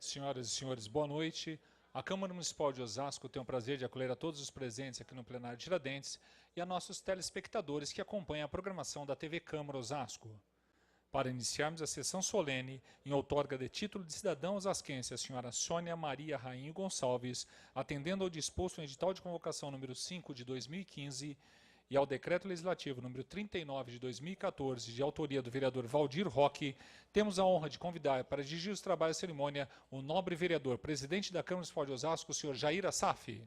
Senhoras e senhores, boa noite. A Câmara Municipal de Osasco tem o prazer de acolher a todos os presentes aqui no plenário de Tiradentes e a nossos telespectadores que acompanham a programação da TV Câmara Osasco. Para iniciarmos a sessão solene, em outorga de título de cidadão osasquense, a senhora Sônia Maria Rainho Gonçalves, atendendo ao disposto no edital de convocação número 5 de 2015 e ao decreto legislativo número 39 de 2014, de autoria do vereador Valdir Roque, temos a honra de convidar para dirigir os trabalhos da cerimônia o nobre vereador, presidente da Câmara Municipal de Osasco, o senhor Jair Assaf.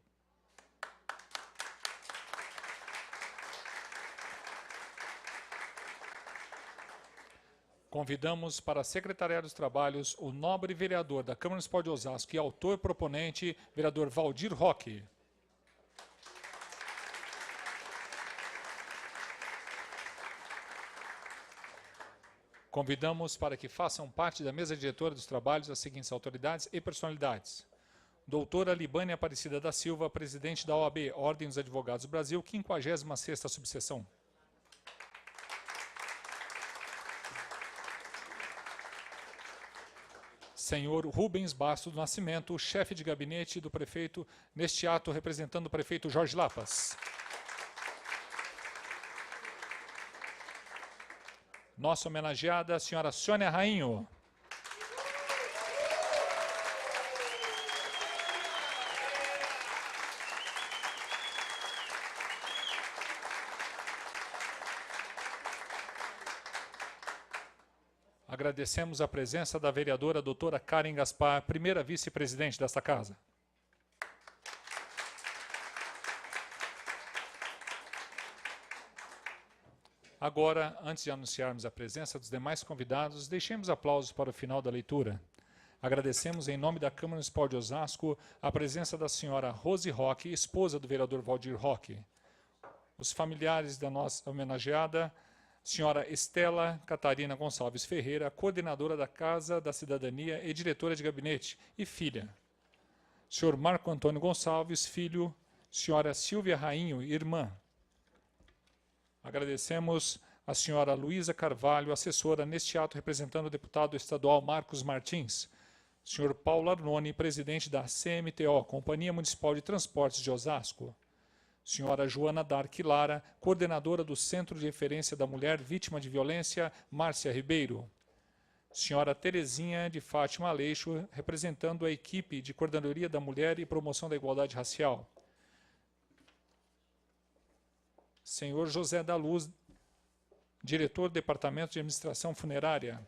Convidamos para secretariar dos trabalhos o nobre vereador da Câmara Municipal de Osasco e autor proponente, vereador Valdir Roque. Convidamos para que façam parte da mesa diretora dos trabalhos as seguintes autoridades e personalidades. Doutora Libânia Aparecida da Silva, presidente da OAB, Ordem dos Advogados do Brasil, 56ª subseção. Senhor Rubens Basto do Nascimento, chefe de gabinete do prefeito, neste ato representando o prefeito Jorge Lapas. Nossa homenageada, a senhora Sônia Rainho. Agradecemos a presença da vereadora doutora Karen Gaspar, primeira vice-presidente desta casa. Agora, antes de anunciarmos a presença dos demais convidados, deixemos aplausos para o final da leitura. Agradecemos, em nome da Câmara Municipal de Osasco, a presença da senhora Rose Roque, esposa do vereador Valdir Roque. Os familiares da nossa homenageada, senhora Estela Catarina Gonçalves Ferreira, coordenadora da Casa da Cidadania e diretora de gabinete, e filha. Senhor Marco Antônio Gonçalves, filho. Senhora Silvia Rainho, irmã. Agradecemos a senhora Luísa Carvalho, assessora neste ato, representando o deputado estadual Marcos Martins. Senhor Paulo Arnone, presidente da CMTO, Companhia Municipal de Transportes de Osasco. Senhora Joana Dark Lara, coordenadora do Centro de Referência da Mulher Vítima de Violência, Márcia Ribeiro. Senhora Terezinha de Fátima Aleixo, representando a equipe de Coordenadoria da Mulher e Promoção da Igualdade Racial. Senhor José da Luz, diretor do Departamento de Administração Funerária.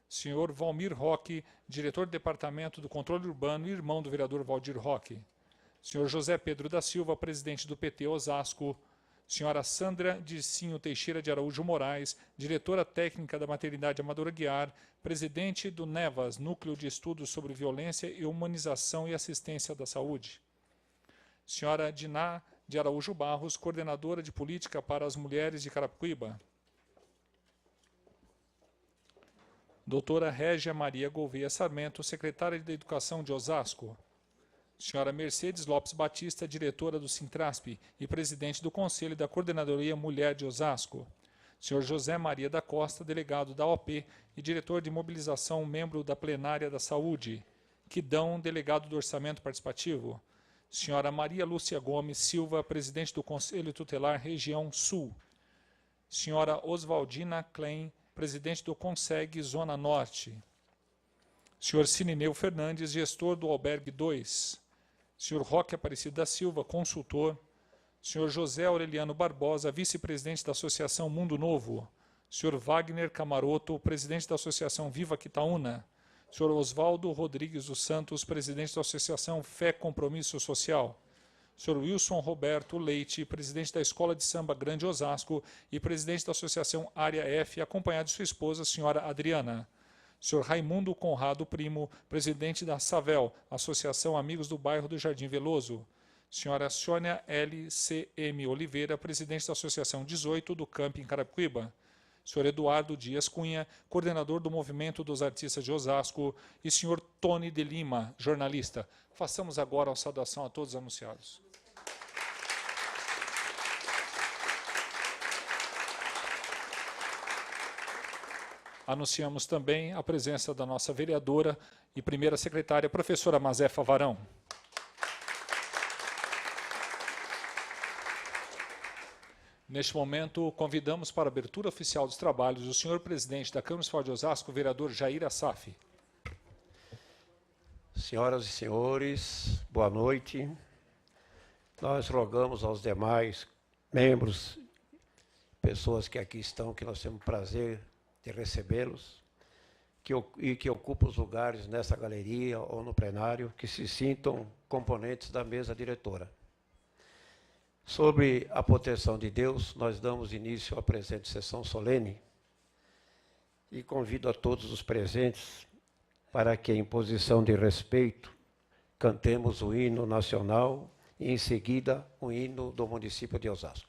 Senhor Valmir Roque, diretor do Departamento do Controle Urbano e irmão do vereador Valdir Roque. Senhor José Pedro da Silva, presidente do PT Osasco. Senhora Sandra Dircinho Teixeira de Araújo Moraes, diretora técnica da Maternidade Amadora Guiar, presidente do NEVAS, Núcleo de Estudos sobre Violência e Humanização e Assistência da Saúde. Senhora Diná de Araújo Barros, coordenadora de política para as mulheres de Carapicuíba. Doutora Régia Maria Gouveia Sarmento, secretária de Educação de Osasco. Senhora Mercedes Lopes Batista, diretora do Sintrasp e presidente do Conselho da Coordenadoria Mulher de Osasco. Senhor José Maria da Costa, delegado da OP e diretor de mobilização, membro da Plenária da Saúde. Quidão, delegado do Orçamento Participativo. Senhora Maria Lúcia Gomes Silva, presidente do Conselho Tutelar Região Sul. Senhora Oswaldina Klein, presidente do Conseg Zona Norte. Senhor Cinineu Fernandes, gestor do Albergue 2. Senhor Roque Aparecido da Silva, consultor. Senhor José Aureliano Barbosa, vice-presidente da Associação Mundo Novo. Senhor Wagner Camaroto, presidente da Associação Viva Quitaúna. Senhor Oswaldo Rodrigues dos Santos, presidente da Associação Fé Compromisso Social. Senhor Wilson Roberto Leite, presidente da Escola de Samba Grande Osasco e presidente da Associação Área F, acompanhado de sua esposa, senhora Adriana. Senhor Raimundo Conrado Primo, presidente da SAVEL, Associação Amigos do Bairro do Jardim Veloso. Senhora Sônia L.C.M. Oliveira, presidente da Associação 18 do Camping Carapicuíba. Senhor Eduardo Dias Cunha, coordenador do Movimento dos Artistas de Osasco, e senhor Tony de Lima, jornalista. Façamos agora a saudação a todos os anunciados. Anunciamos também a presença da nossa vereadora e primeira secretária, professora Mazefa Varão. Neste momento, convidamos para a abertura oficial dos trabalhos o senhor presidente da Câmara Municipal de Osasco, o vereador Jair Assaf. Senhoras e senhores, boa noite. Nós rogamos aos demais membros, pessoas que aqui estão, que nós temos o prazer de recebê-los, e que ocupam os lugares nessa galeria ou no plenário, que se sintam componentes da mesa diretora. Sobre a proteção de Deus, nós damos início à presente sessão solene e convido a todos os presentes para que, em posição de respeito, cantemos o hino nacional e, em seguida, o hino do município de Osasco.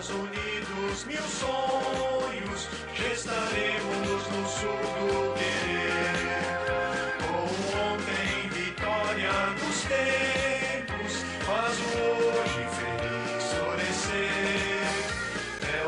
Unidos, mil sonhos, gestaremos no sul do querer. Como ontem, vitória dos tempos, faz o hoje feliz florescer. É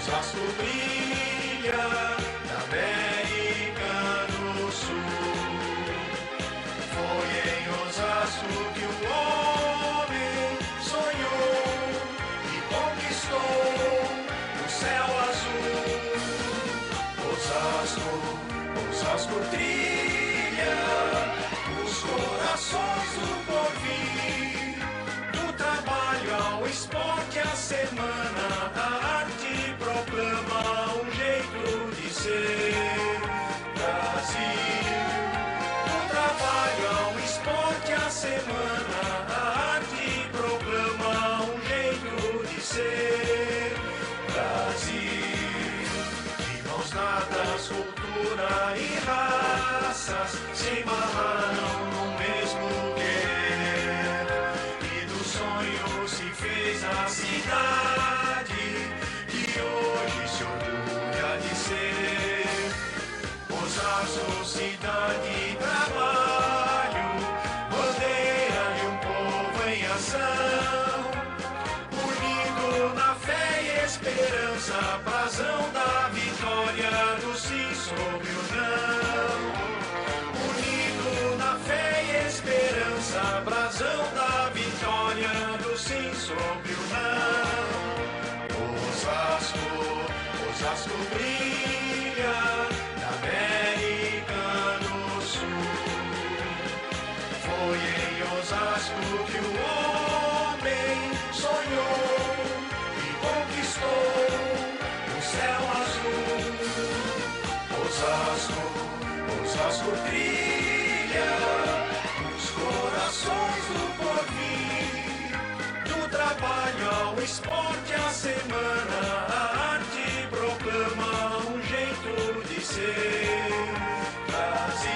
Osasco brilha na América do Sul. Foi em Osasco que o homem sonhou e conquistou o céu azul. Osasco trilha os corações do porvir. Do trabalho ao esporte, a semana, a arte proclama um jeito de ser Brasil. Do trabalho ao esporte, a semana, a arte proclama um jeito de ser Brasil. De mãos dadas, cultura e raças se amarraram no mesmo querer. E do sonho se fez a cidade que hoje se orgulha de ser. Osasco, cidade e trabalho, bandeira e um povo em ação. Unido na fé e esperança, brasão da vitória do sim sobre o não. Unido na fé e esperança, brasão da vitória do sim sobre o não. Osasco brilha na América do Sul. Foi em Osasco que o homem sonhou e conquistou o céu azul. Osasco trilha os corações do porvir. Do trabalho ao esporte, a semana, a arte proclama um jeito de ser Brasil.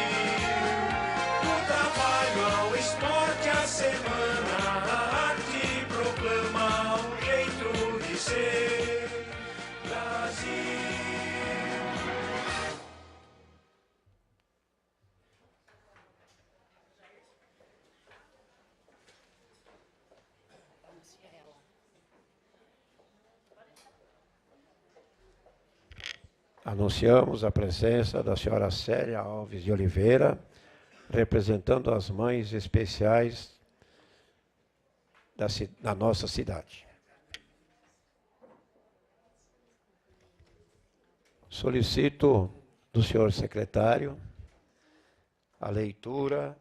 Do trabalho ao esporte, a semana, a arte proclama um jeito de ser Brasil. Anunciamos a presença da senhora Célia Alves de Oliveira, representando as mães especiais da nossa cidade. Solicito do senhor secretário a leitura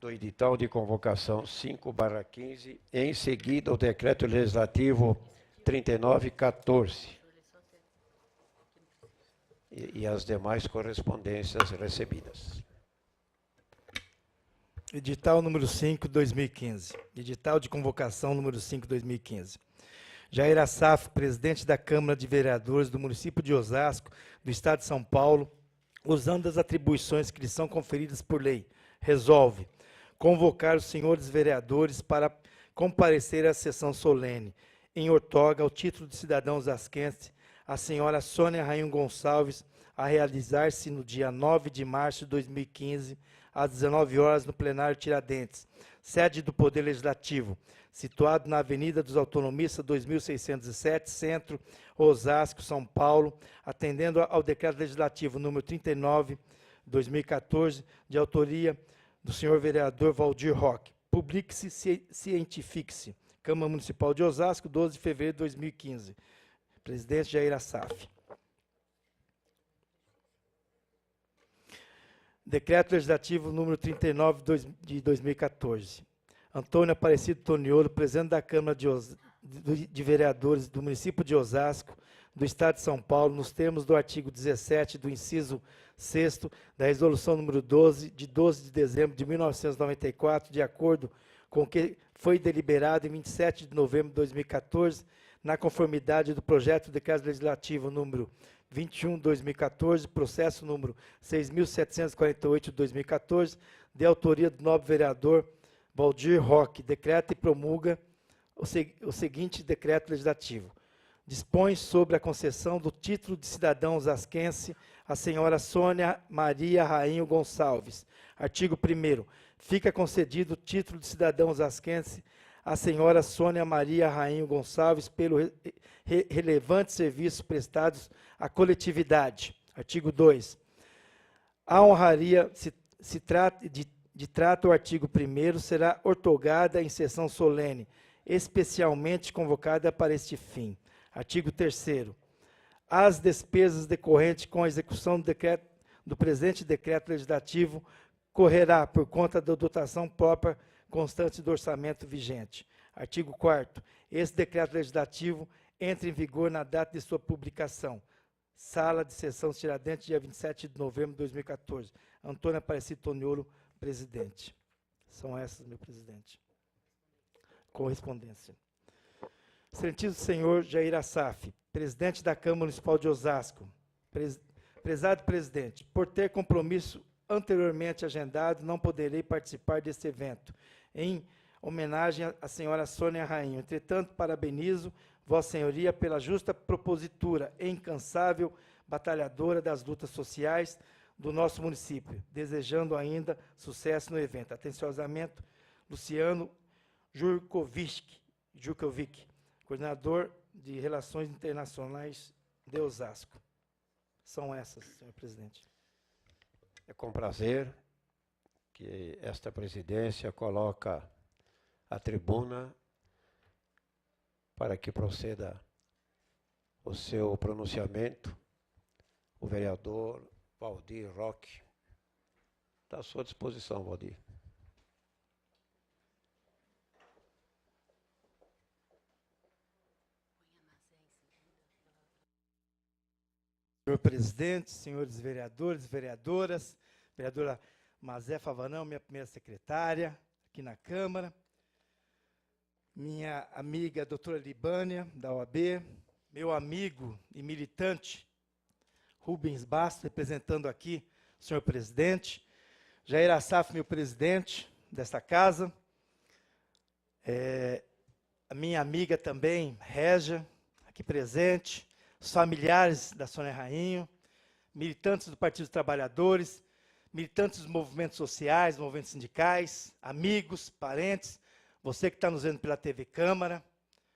do edital de convocação 5/15, em seguida o decreto legislativo 3914 e as demais correspondências recebidas. Edital número 5, 2015. Edital de convocação número 5, 2015. Jair Assaf, presidente da Câmara de Vereadores do município de Osasco, do Estado de São Paulo, usando as atribuições que lhe são conferidas por lei, resolve convocar os senhores vereadores para comparecer à sessão solene, em outorga ao título de cidadão osasquense, a senhora Sônia Rainho Gonçalves, a realizar-se no dia 9 de março de 2015, às 19 horas, no plenário Tiradentes, sede do Poder Legislativo, situado na Avenida dos Autonomistas 2607, Centro, Osasco, São Paulo, atendendo ao Decreto Legislativo número 39, 2014, de autoria do senhor vereador Valdir Roque. Publique-se, cientifique-se. Câmara Municipal de Osasco, 12 de fevereiro de 2015. Presidente Jair Assaf. Decreto Legislativo número 39 de 2014. Antônio Aparecido Toniolo, presidente da Câmara de Vereadores do município de Osasco, do Estado de São Paulo, nos termos do artigo 17 do inciso 6º da Resolução número 12, de 12 de dezembro de 1994, de acordo com o que foi deliberado em 27 de novembro de 2014, na conformidade do projeto de decreto legislativo número 21/2014, processo número 6.748/2014, de autoria do nobre vereador Valdir Roque, decreta e promulga o seguinte decreto legislativo. Dispõe sobre a concessão do título de cidadão osasquense à senhora Sônia Maria Rainho Gonçalves. Artigo 1º. Fica concedido o título de cidadão osasquense a senhora Sônia Maria Rainho Gonçalves pelo relevante serviço prestados à coletividade. Artigo 2. A honraria de trato ao artigo 1º será outorgada em sessão solene, especialmente convocada para este fim. Artigo 3º. As despesas decorrentes com a execução do presente decreto legislativo correrá por conta da dotação própria constante do orçamento vigente. Artigo 4º. Esse decreto legislativo entra em vigor na data de sua publicação. Sala de sessão Tiradentes, dia 27 de novembro de 2014. Antônio Aparecido Toniolo, presidente. São essas, meu presidente. Correspondência. Excelentíssimo senhor Jair Assaf, presidente da Câmara Municipal de Osasco. Prezado presidente, por ter compromisso anteriormente agendado, não poderei participar deste evento, em homenagem à senhora Sônia Rainho. Entretanto, parabenizo Vossa Senhoria pela justa propositura e incansável batalhadora das lutas sociais do nosso município, desejando ainda sucesso no evento. Atenciosamente, Luciano Jurkovic, coordenador de Relações Internacionais de Osasco. São essas, senhor presidente. É com prazer que esta presidência coloca a tribuna para que proceda o seu pronunciamento, o vereador Valdir Roque. Está à sua disposição, Valdir. Senhor presidente, senhores vereadores, vereadoras, vereadora Mazé Favanão, minha primeira secretária aqui na Câmara, minha amiga doutora Libânia, da OAB, meu amigo e militante Rubens Bastos, representando aqui o senhor presidente, Jair Assaf, meu presidente desta casa, a minha amiga também, Régia, aqui presente, os familiares da Sônia Rainho, militantes do Partido dos Trabalhadores, militantes dos movimentos sociais, movimentos sindicais, amigos, parentes, você que está nos vendo pela TV Câmara,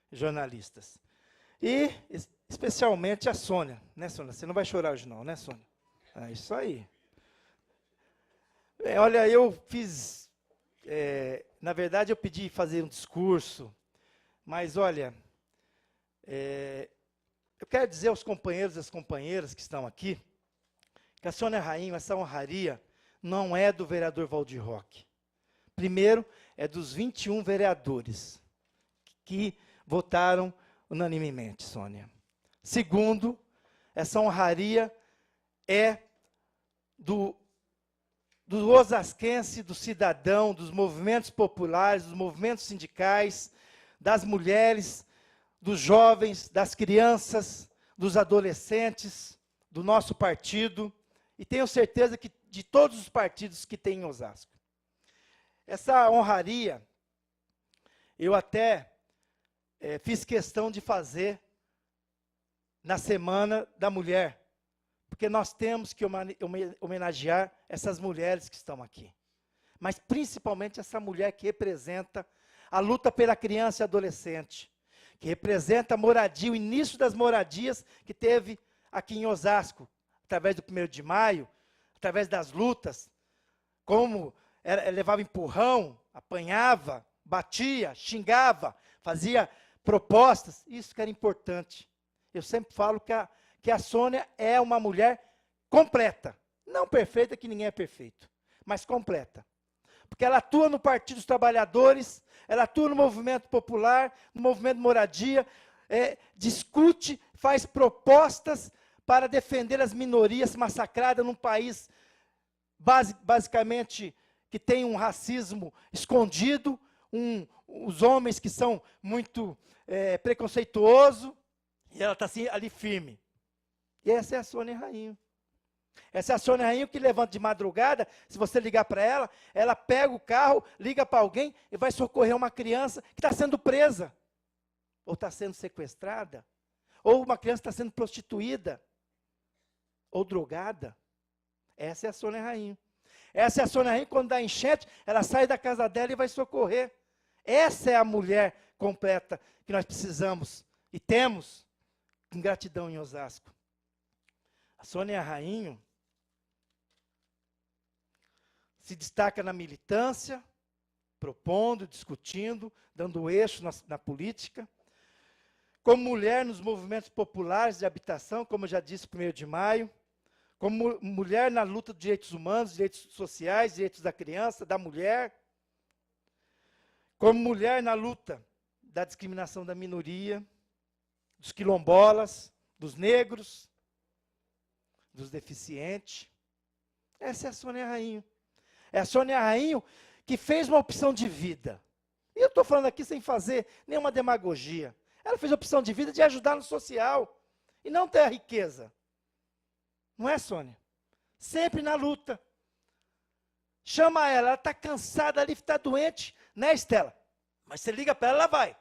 jornalistas. E, especialmente, a Sônia. Né, Sônia? Você não vai chorar hoje não, né, Sônia? É isso aí. Olha, eu fiz... na verdade, eu pedi fazer um discurso, mas, olha... eu quero dizer aos companheiros e às companheiras que estão aqui, que a Sônia Rainho, essa honraria, não é do vereador Valdir Roque. Primeiro, é dos 21 vereadores que votaram unanimemente, Sônia. Segundo, essa honraria é do osasquense, do cidadão, dos movimentos populares, dos movimentos sindicais, das mulheres, dos jovens, das crianças, dos adolescentes, do nosso partido, e tenho certeza que de todos os partidos que tem em Osasco. Essa honraria, eu até fiz questão de fazer na Semana da Mulher, porque nós temos que homenagear essas mulheres que estão aqui, mas principalmente essa mulher que representa a luta pela criança e adolescente, que representa a moradia, o início das moradias que teve aqui em Osasco, através do 1º de maio, através das lutas, como levava empurrão, apanhava, batia, xingava, fazia propostas, isso que era importante. Eu sempre falo que a Sônia é uma mulher completa, não perfeita, que ninguém é perfeito, mas completa. Porque ela atua no Partido dos Trabalhadores, ela atua no movimento popular, no movimento moradia, discute, faz propostas para defender as minorias massacradas num país basicamente que tem um racismo escondido, os homens que são muito preconceituosos, e ela está assim, ali firme. E essa é a Sônia Rainho. Essa é a Sônia Rainho que levanta de madrugada, se você ligar para ela, ela pega o carro, liga para alguém e vai socorrer uma criança que está sendo presa, ou está sendo sequestrada, ou uma criança está sendo prostituída, ou drogada. Essa é a Sônia Rainho. Essa é a Sônia Rainho, quando dá enchente, ela sai da casa dela e vai socorrer. Essa é a mulher completa que nós precisamos e temos em gratidão em Osasco. A Sônia Rainho se destaca na militância, propondo, discutindo, dando eixo na política. Como mulher nos movimentos populares de habitação, como eu já disse, 1º de maio. Como mulher na luta dos direitos humanos, direitos sociais, direitos da criança, da mulher. Como mulher na luta da discriminação da minoria, dos quilombolas, dos negros, dos deficientes. Essa é a Sônia Rainho. É a Sônia Rainho que fez uma opção de vida. E eu estou falando aqui sem fazer nenhuma demagogia. Ela fez a opção de vida de ajudar no social e não ter a riqueza. Não é, Sônia? Sempre na luta. Chama ela está cansada ali, está doente, né, Estela? Mas você liga para ela, ela vai.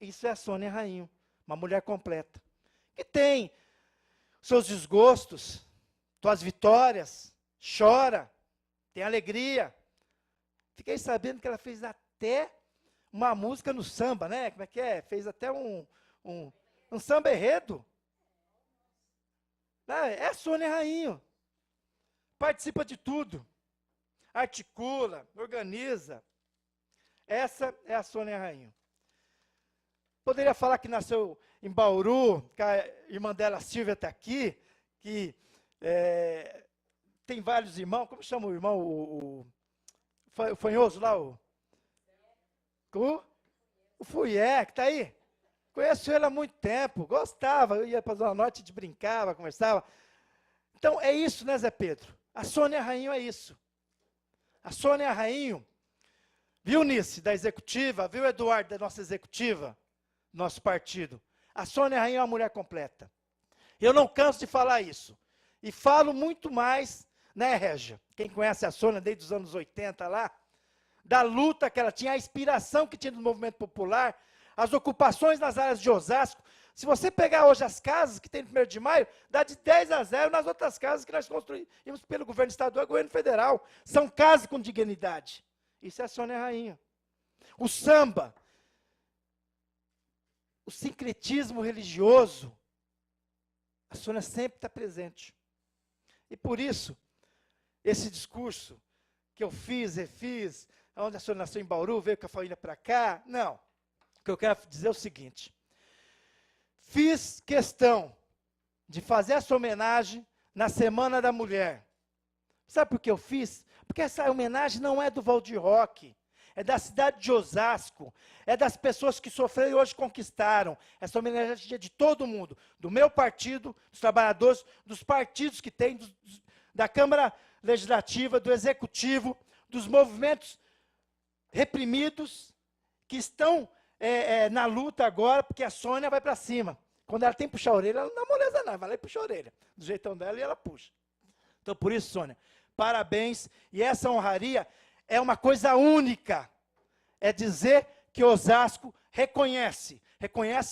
Isso é a Sônia Rainho, uma mulher completa, que tem seus desgostos, suas vitórias, chora, tem alegria. Fiquei sabendo que ela fez até uma música no samba, né? Como é que é? Fez até um samba enredo. É a Sônia Rainho. Participa de tudo. Articula, organiza. Essa é a Sônia Rainho. Poderia falar que nasceu em Bauru, que a irmã dela, Silvia, está aqui, que tem vários irmãos. Como chama o irmão? O fanhoso lá? O Fuié, que está aí. Conheço ele há muito tempo, gostava, eu ia para a Zona Norte, a gente brincava, conversava. Então, é isso, né, Zé Pedro? A Sônia Rainho é isso. A Sônia Rainho, viu, Nice, da executiva, viu, Eduardo, da nossa executiva, nosso partido. A Sônia Rainho é uma mulher completa. Eu não canso de falar isso. E falo muito mais, né, Régia? Quem conhece a Sônia desde os anos 80 lá, da luta que ela tinha, a inspiração que tinha do movimento popular, as ocupações nas áreas de Osasco. Se você pegar hoje as casas que tem no 1º de maio, dá de 10-0 nas outras casas que nós construímos pelo governo estadual e governo federal. São casas com dignidade. Isso é a Sônia Rainho. O samba, o sincretismo religioso, a Sônia sempre está presente. E por isso, esse discurso que eu fiz, refiz, onde a Sônia nasceu em Bauru, veio com a família para cá, não. O que eu quero dizer é o seguinte: fiz questão de fazer essa homenagem na Semana da Mulher. Sabe por que eu fiz? Porque essa homenagem não é do Valdir Roque, é da cidade de Osasco, é das pessoas que sofreram e hoje conquistaram. Essa homenagem é de todo mundo, do meu partido, dos trabalhadores, dos partidos que tem, da Câmara Legislativa, do Executivo, dos movimentos reprimidos, que estão na luta agora, porque a Sônia vai para cima. Quando ela tem que puxar a orelha, ela não dá moleza não, vai lá e puxa a orelha. Do jeitão dela e ela puxa. Então, por isso, Sônia, parabéns. E essa honraria é uma coisa única. É dizer que Osasco reconhece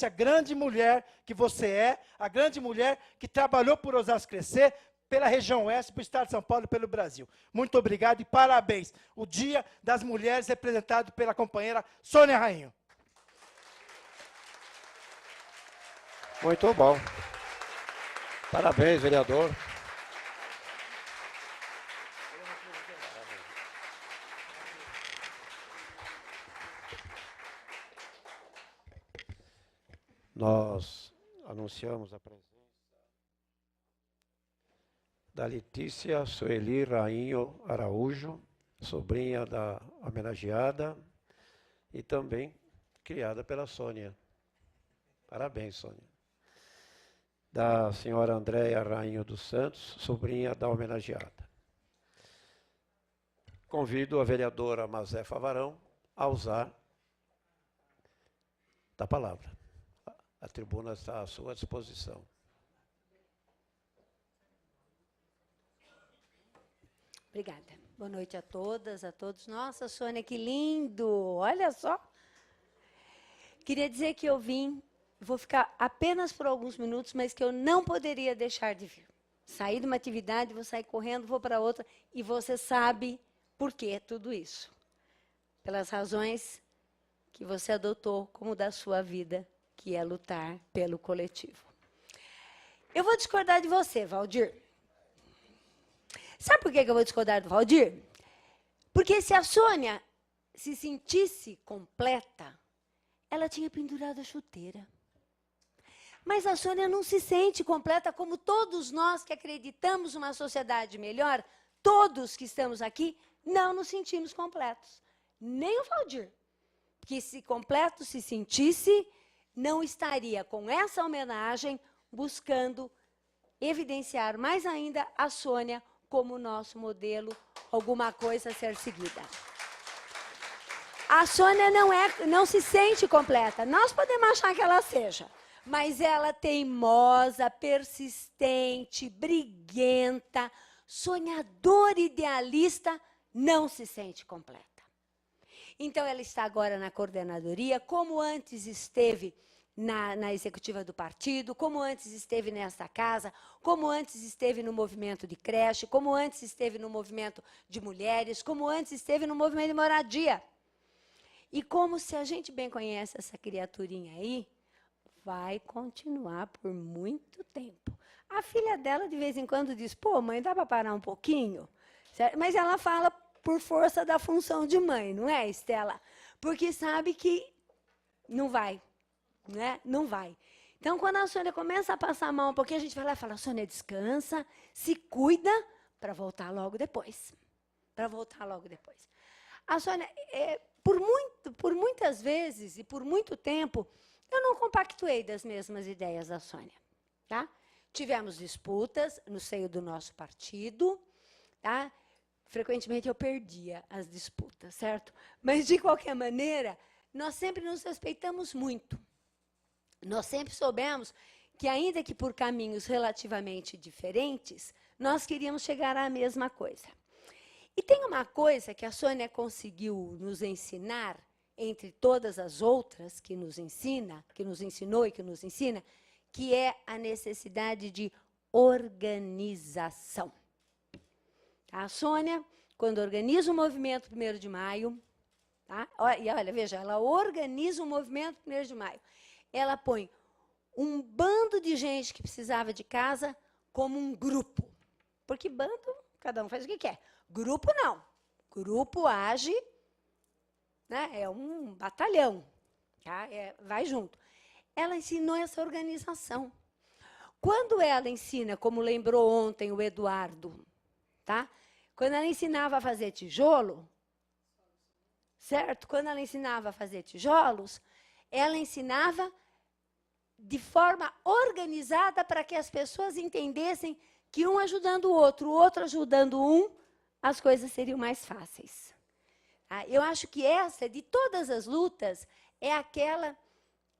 a grande mulher que você é, a grande mulher que trabalhou por Osasco crescer, pela região oeste, pelo estado de São Paulo e pelo Brasil. Muito obrigado e parabéns. O Dia das Mulheres representado pela companheira Sônia Rainho. Muito bom. Parabéns, vereador. Nós anunciamos a presença da Letícia Sueli Rainho Araújo, sobrinha da homenageada e também criada pela Sônia. Parabéns, Sônia. Da senhora Andréia Rainho dos Santos, sobrinha da homenageada. Convido a vereadora Mazé Favarão a usar da palavra. A tribuna está à sua disposição. Obrigada. Boa noite a todas, a todos. Nossa, Sônia, que lindo! Olha só. Queria dizer que eu vim, vou ficar apenas por alguns minutos, mas que eu não poderia deixar de vir. Saí de uma atividade, vou sair correndo, vou para outra, e você sabe por que tudo isso. Pelas razões que você adotou como da sua vida, que é lutar pelo coletivo. Eu vou discordar de você, Valdir. Sabe por que eu vou discordar do Valdir? Porque se a Sônia se sentisse completa, ela tinha pendurado a chuteira. Mas a Sônia não se sente completa como todos nós que acreditamos numa sociedade melhor, todos que estamos aqui, não nos sentimos completos. Nem o Valdir, que se completo se sentisse, não estaria com essa homenagem buscando evidenciar mais ainda a Sônia como nosso modelo, alguma coisa a ser seguida. A Sônia não se sente completa. Nós podemos achar que ela seja, mas ela teimosa, persistente, briguenta, sonhadora, idealista, não se sente completa. Então, ela está agora na coordenadoria, como antes esteve na executiva do partido, como antes esteve nesta casa, como antes esteve no movimento de creche, como antes esteve no movimento de mulheres, como antes esteve no movimento de moradia. E como, se a gente bem conhece essa criaturinha aí, vai continuar por muito tempo. A filha dela, de vez em quando, diz, pô, mãe, dá para parar um pouquinho? Certo? Mas ela fala por força da função de mãe, não é, Estela? Porque sabe que não vai. Né? Não vai. Então, quando a Sônia começa a passar mal um pouquinho, a gente vai lá e fala, Sônia, descansa, se cuida, para voltar logo depois. Para voltar logo depois. A Sônia, por muitas vezes e por muito tempo, eu não compactuei das mesmas ideias da Sônia. Tá? Tivemos disputas no seio do nosso partido, tá? Frequentemente eu perdia as disputas, certo? Mas, de qualquer maneira, nós sempre nos respeitamos muito. Nós sempre soubemos que, ainda que por caminhos relativamente diferentes, nós queríamos chegar à mesma coisa. E tem uma coisa que a Sônia conseguiu nos ensinar, entre todas as outras que nos ensina, que nos ensinou e que nos ensina, que é a necessidade de organização. A Sônia, quando organiza o movimento 1º de maio, tá? E olha, veja, ela organiza o movimento 1º de maio. Ela põe um bando de gente que precisava de casa como um grupo. Porque bando, cada um faz o que quer. Grupo, não. Grupo age, né, é um batalhão. Tá? Vai junto. Ela ensinou essa organização. Quando ela ensina, como lembrou ontem o Eduardo, tá? Quando ela ensinava a fazer tijolo, certo? Quando ela ensinava a fazer tijolos, ela ensinava de forma organizada para que as pessoas entendessem que um ajudando o outro ajudando um, as coisas seriam mais fáceis. Eu acho que essa, de todas as lutas, é aquela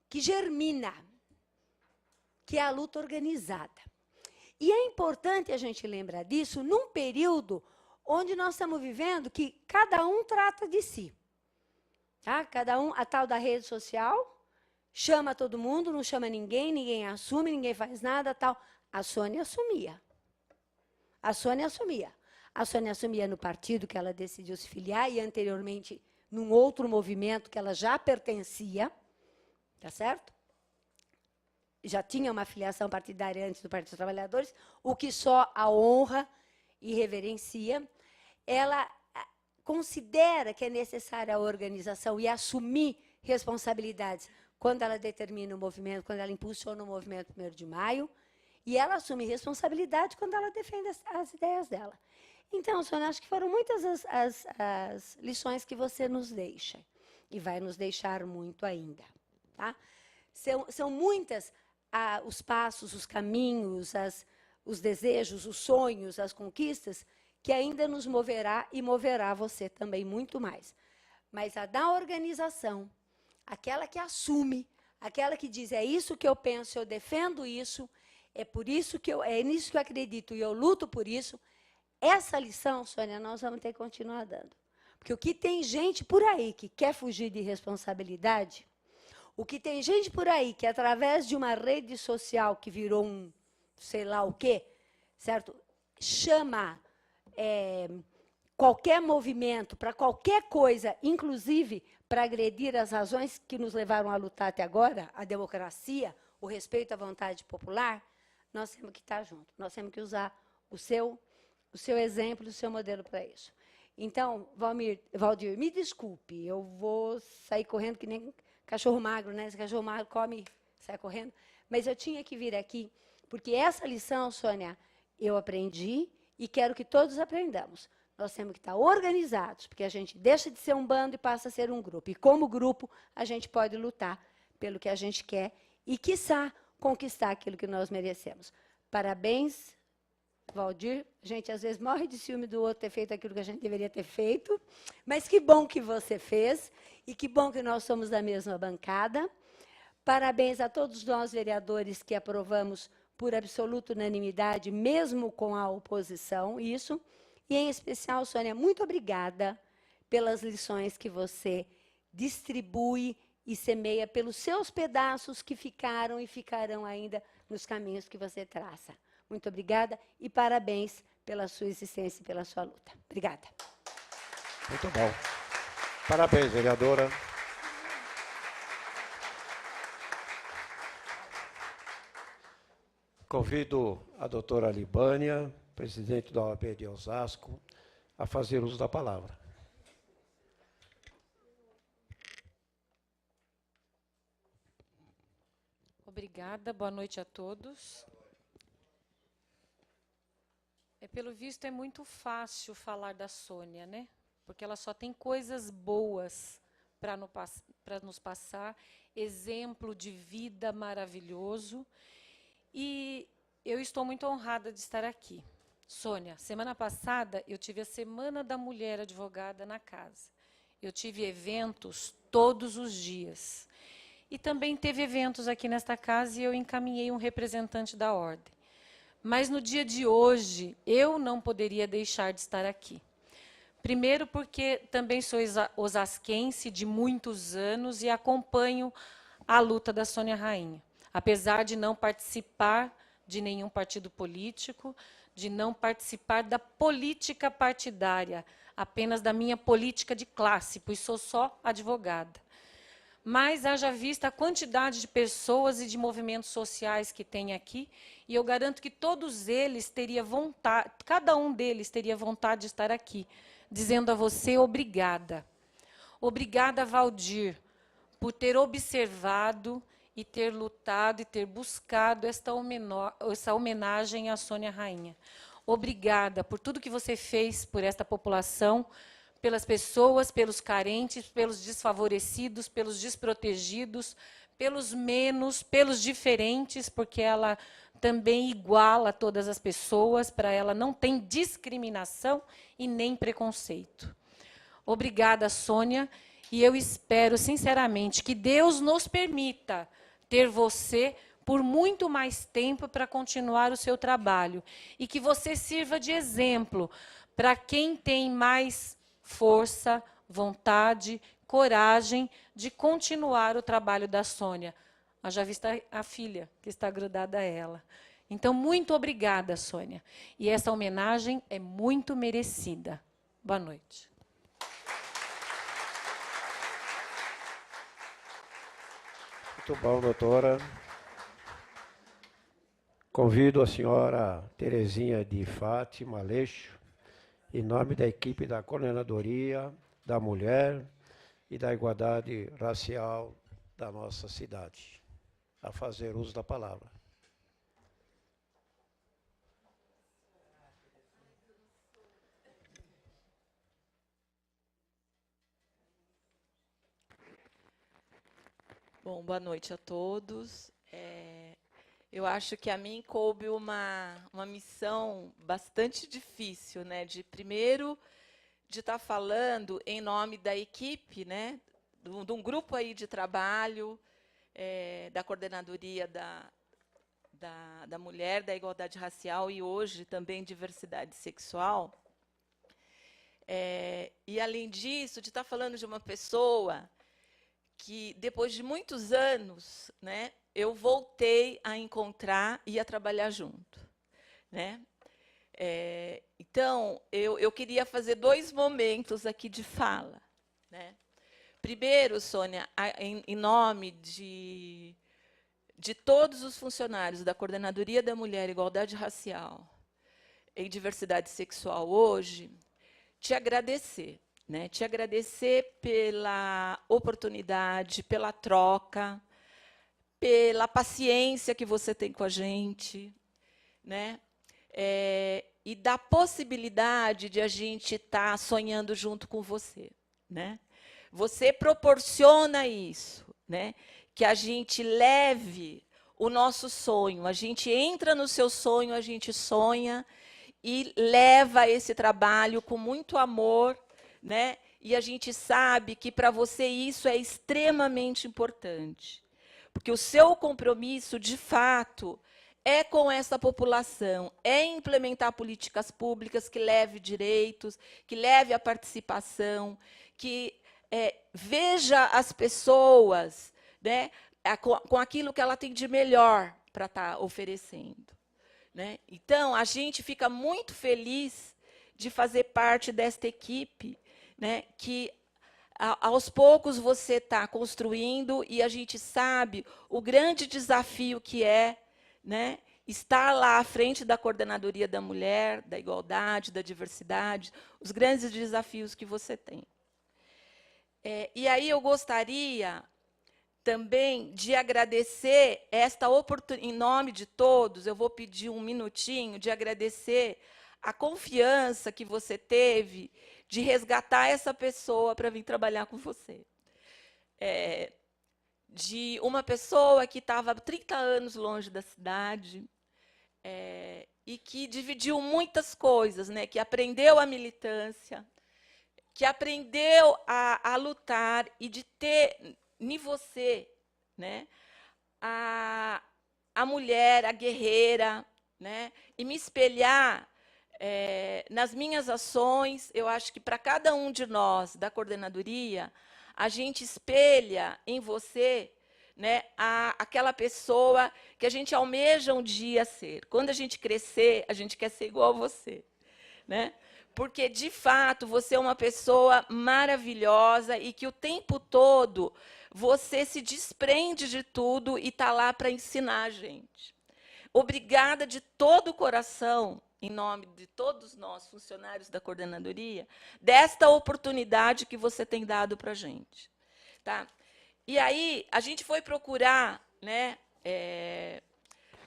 que germina, que é a luta organizada. E é importante a gente lembrar disso num período onde nós estamos vivendo que cada um trata de si. Tá? Cada um, a tal da rede social, chama todo mundo, não chama ninguém, ninguém assume, ninguém faz nada, tal. A Sônia assumia. A Sônia assumia. A Sônia assumia no partido que ela decidiu se filiar e, anteriormente, num outro movimento que ela já pertencia, tá certo? Já tinha uma filiação partidária antes do Partido dos Trabalhadores, o que só a honra e reverencia. Ela considera que é necessária a organização e assumir responsabilidades quando ela determina o movimento, quando ela impulsiona o movimento 1º de maio, e ela assume responsabilidade quando ela defende as ideias dela. Então, Sônia, acho que foram muitas as lições que você nos deixa, e vai nos deixar muito ainda. Tá? São muitas os passos, os caminhos, os desejos, os sonhos, as conquistas, que ainda nos moverá e moverá você também muito mais. Mas a da organização, aquela que assume, aquela que diz, é isso que eu penso, eu defendo isso, é nisso que eu acredito e eu luto por isso, essa lição, Sônia, nós vamos ter que continuar dando. Porque o que tem gente por aí que quer fugir de responsabilidade, o que tem gente por aí que, através de uma rede social que virou um sei lá o quê, certo? Chama qualquer movimento, para qualquer coisa, inclusive para agredir as razões que nos levaram a lutar até agora, a democracia, o respeito à vontade popular, nós temos que estar juntos. Nós temos que usar o seu exemplo, o seu modelo para isso. Então, Valdir, me desculpe, eu vou sair correndo que nem cachorro magro, né? Esse cachorro magro come, sai correndo. Mas eu tinha que vir aqui, porque essa lição, Sônia, eu aprendi e quero que todos aprendamos. Nós temos que estar organizados, porque a gente deixa de ser um bando e passa a ser um grupo. E, como grupo, a gente pode lutar pelo que a gente quer e, quiçá, conquistar aquilo que nós merecemos. Parabéns, Valdir. A gente, às vezes, morre de ciúme do outro ter feito aquilo que a gente deveria ter feito, mas que bom que você fez e que bom que nós somos da mesma bancada. Parabéns a todos nós, vereadores, que aprovamos por absoluta unanimidade, mesmo com a oposição, isso. E, em especial, Sônia, muito obrigada pelas lições que você distribui e semeia pelos seus pedaços que ficaram e ficarão ainda nos caminhos que você traça. Muito obrigada e parabéns pela sua existência e pela sua luta. Obrigada. Muito bom. Parabéns, vereadora. Convido a doutora Libânia, presidente da OAB de Osasco, a fazer uso da palavra. Obrigada, boa noite a todos. Pelo visto, é muito fácil falar da Sônia, né? Porque ela só tem coisas boas para nos passar, exemplo de vida maravilhoso. E eu estou muito honrada de estar aqui. Sônia, semana passada eu tive a Semana da Mulher Advogada na casa. Eu tive eventos todos os dias. E também teve eventos aqui nesta casa e eu encaminhei um representante da ordem. Mas no dia de hoje, eu não poderia deixar de estar aqui. Primeiro porque também sou osasquense de muitos anos e acompanho a luta da Sônia Rainha. Apesar de não participar de nenhum partido político, de não participar da política partidária, apenas da minha política de classe, pois sou só advogada. Mas haja vista a quantidade de pessoas e de movimentos sociais que tem aqui, e eu garanto que todos eles teriam vontade, cada um deles teria vontade de estar aqui, dizendo a você obrigada. Obrigada, Valdir, por ter observado e ter lutado e ter buscado essa homenagem à Sônia Rainha. Obrigada por tudo que você fez por esta população, pelas pessoas, pelos carentes, pelos desfavorecidos, pelos desprotegidos, pelos menos, pelos diferentes, porque ela também iguala todas as pessoas, para ela não tem discriminação e nem preconceito. Obrigada, Sônia, e eu espero, sinceramente, que Deus nos permita ter você por muito mais tempo para continuar o seu trabalho, e que você sirva de exemplo para quem tem mais força, vontade, coragem de continuar o trabalho da Sônia. Já vista a filha, que está grudada a ela. Então, muito obrigada, Sônia. E essa homenagem é muito merecida. Boa noite. Muito bom, doutora. Convido a senhora Terezinha de Fátima Aleixo, em nome da equipe da Coordenadoria da Mulher e da Igualdade Racial da nossa cidade, a fazer uso da palavra. Bom, boa noite a todos. Eu acho que a mim coube uma missão bastante difícil, né? Primeiro, de estar falando em nome da equipe, né? De um grupo aí de trabalho, da coordenadoria da mulher, da igualdade racial e hoje também diversidade sexual. E, além disso, de estar falando de uma pessoa que, depois de muitos anos, né, eu voltei a encontrar e a trabalhar junto, né? Então, eu queria fazer 2 momentos aqui de fala, né? Primeiro, Sônia, em nome de todos os funcionários da Coordenadoria da Mulher, Igualdade Racial e Diversidade Sexual hoje, te agradecer, né? Te agradecer pela oportunidade, pela troca, pela paciência que você tem com a gente, né? E da possibilidade de a gente estar sonhando junto com você, né? Você proporciona isso, né? Que a gente leve o nosso sonho, a gente entra no seu sonho, a gente sonha e leva esse trabalho com muito amor, né? E a gente sabe que para você isso é extremamente importante, porque o seu compromisso, de fato, é com essa população, é implementar políticas públicas que leve direitos, que leve a participação, que veja as pessoas, né, com aquilo que ela tem de melhor para estar oferecendo, né? Então, a gente fica muito feliz de fazer parte desta equipe, né, que aos poucos você está construindo, e a gente sabe o grande desafio que é, né, estar lá à frente da Coordenadoria da Mulher, da Igualdade, da Diversidade, os grandes desafios que você tem. E aí eu gostaria também de agradecer esta oportunidade, em nome de todos, eu vou pedir um minutinho de agradecer a confiança que você teve de resgatar essa pessoa para vir trabalhar com você. De uma pessoa que estava há 30 anos longe da cidade, e que dividiu muitas coisas, né? Que aprendeu a militância, que aprendeu a lutar, e de ter em você, né, a mulher, a guerreira, né, e me espelhar nas minhas ações. Eu acho que para cada um de nós da coordenadoria, a gente espelha em você, né, aquela pessoa que a gente almeja um dia ser. Quando a gente crescer, a gente quer ser igual a você, né? Porque, de fato, você é uma pessoa maravilhosa e que o tempo todo você se desprende de tudo e está lá para ensinar a gente. Obrigada de todo o coração, em nome de todos nós, funcionários da coordenadoria, desta oportunidade que você tem dado para a gente. Tá? E aí, a gente foi procurar, né,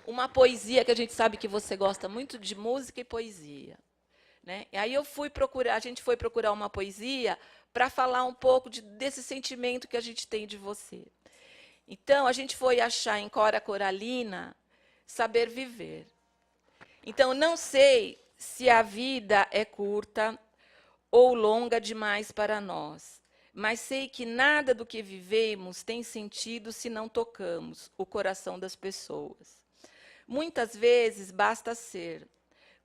uma poesia, que a gente sabe que você gosta muito de música e poesia, né? E aí a gente foi procurar uma poesia para falar um pouco desse sentimento que a gente tem de você. Então, a gente foi achar em Cora Coralina, Saber Viver. Então, não sei se a vida é curta ou longa demais para nós, mas sei que nada do que vivemos tem sentido se não tocamos o coração das pessoas. Muitas vezes basta ser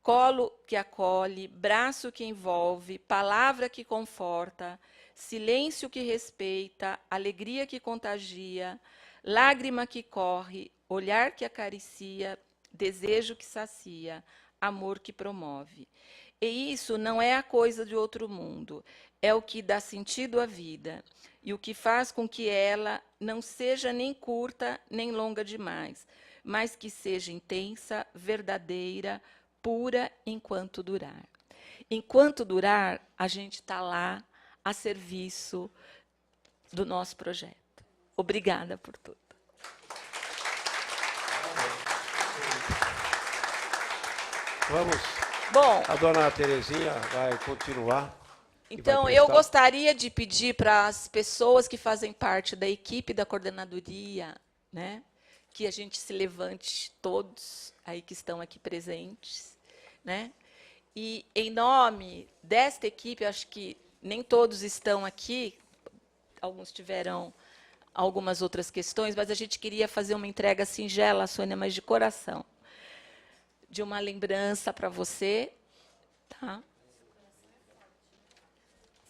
colo que acolhe, braço que envolve, palavra que conforta, silêncio que respeita, alegria que contagia, lágrima que corre, olhar que acaricia, desejo que sacia, amor que promove. E isso não é a coisa de outro mundo, é o que dá sentido à vida e o que faz com que ela não seja nem curta nem longa demais, mas que seja intensa, verdadeira, pura enquanto durar. Enquanto durar, a gente está lá a serviço do nosso projeto. Obrigada por tudo. Vamos. Bom, A dona Terezinha vai continuar. então, eu gostaria de pedir para as pessoas que fazem parte da equipe da coordenadoria, né, que a gente se levante, todos aí que estão aqui presentes, né? E, em nome desta equipe, acho que nem todos estão aqui, alguns tiveram algumas outras questões, mas a gente queria fazer uma entrega singela, Sônia, mas de coração, de uma lembrança para você, tá?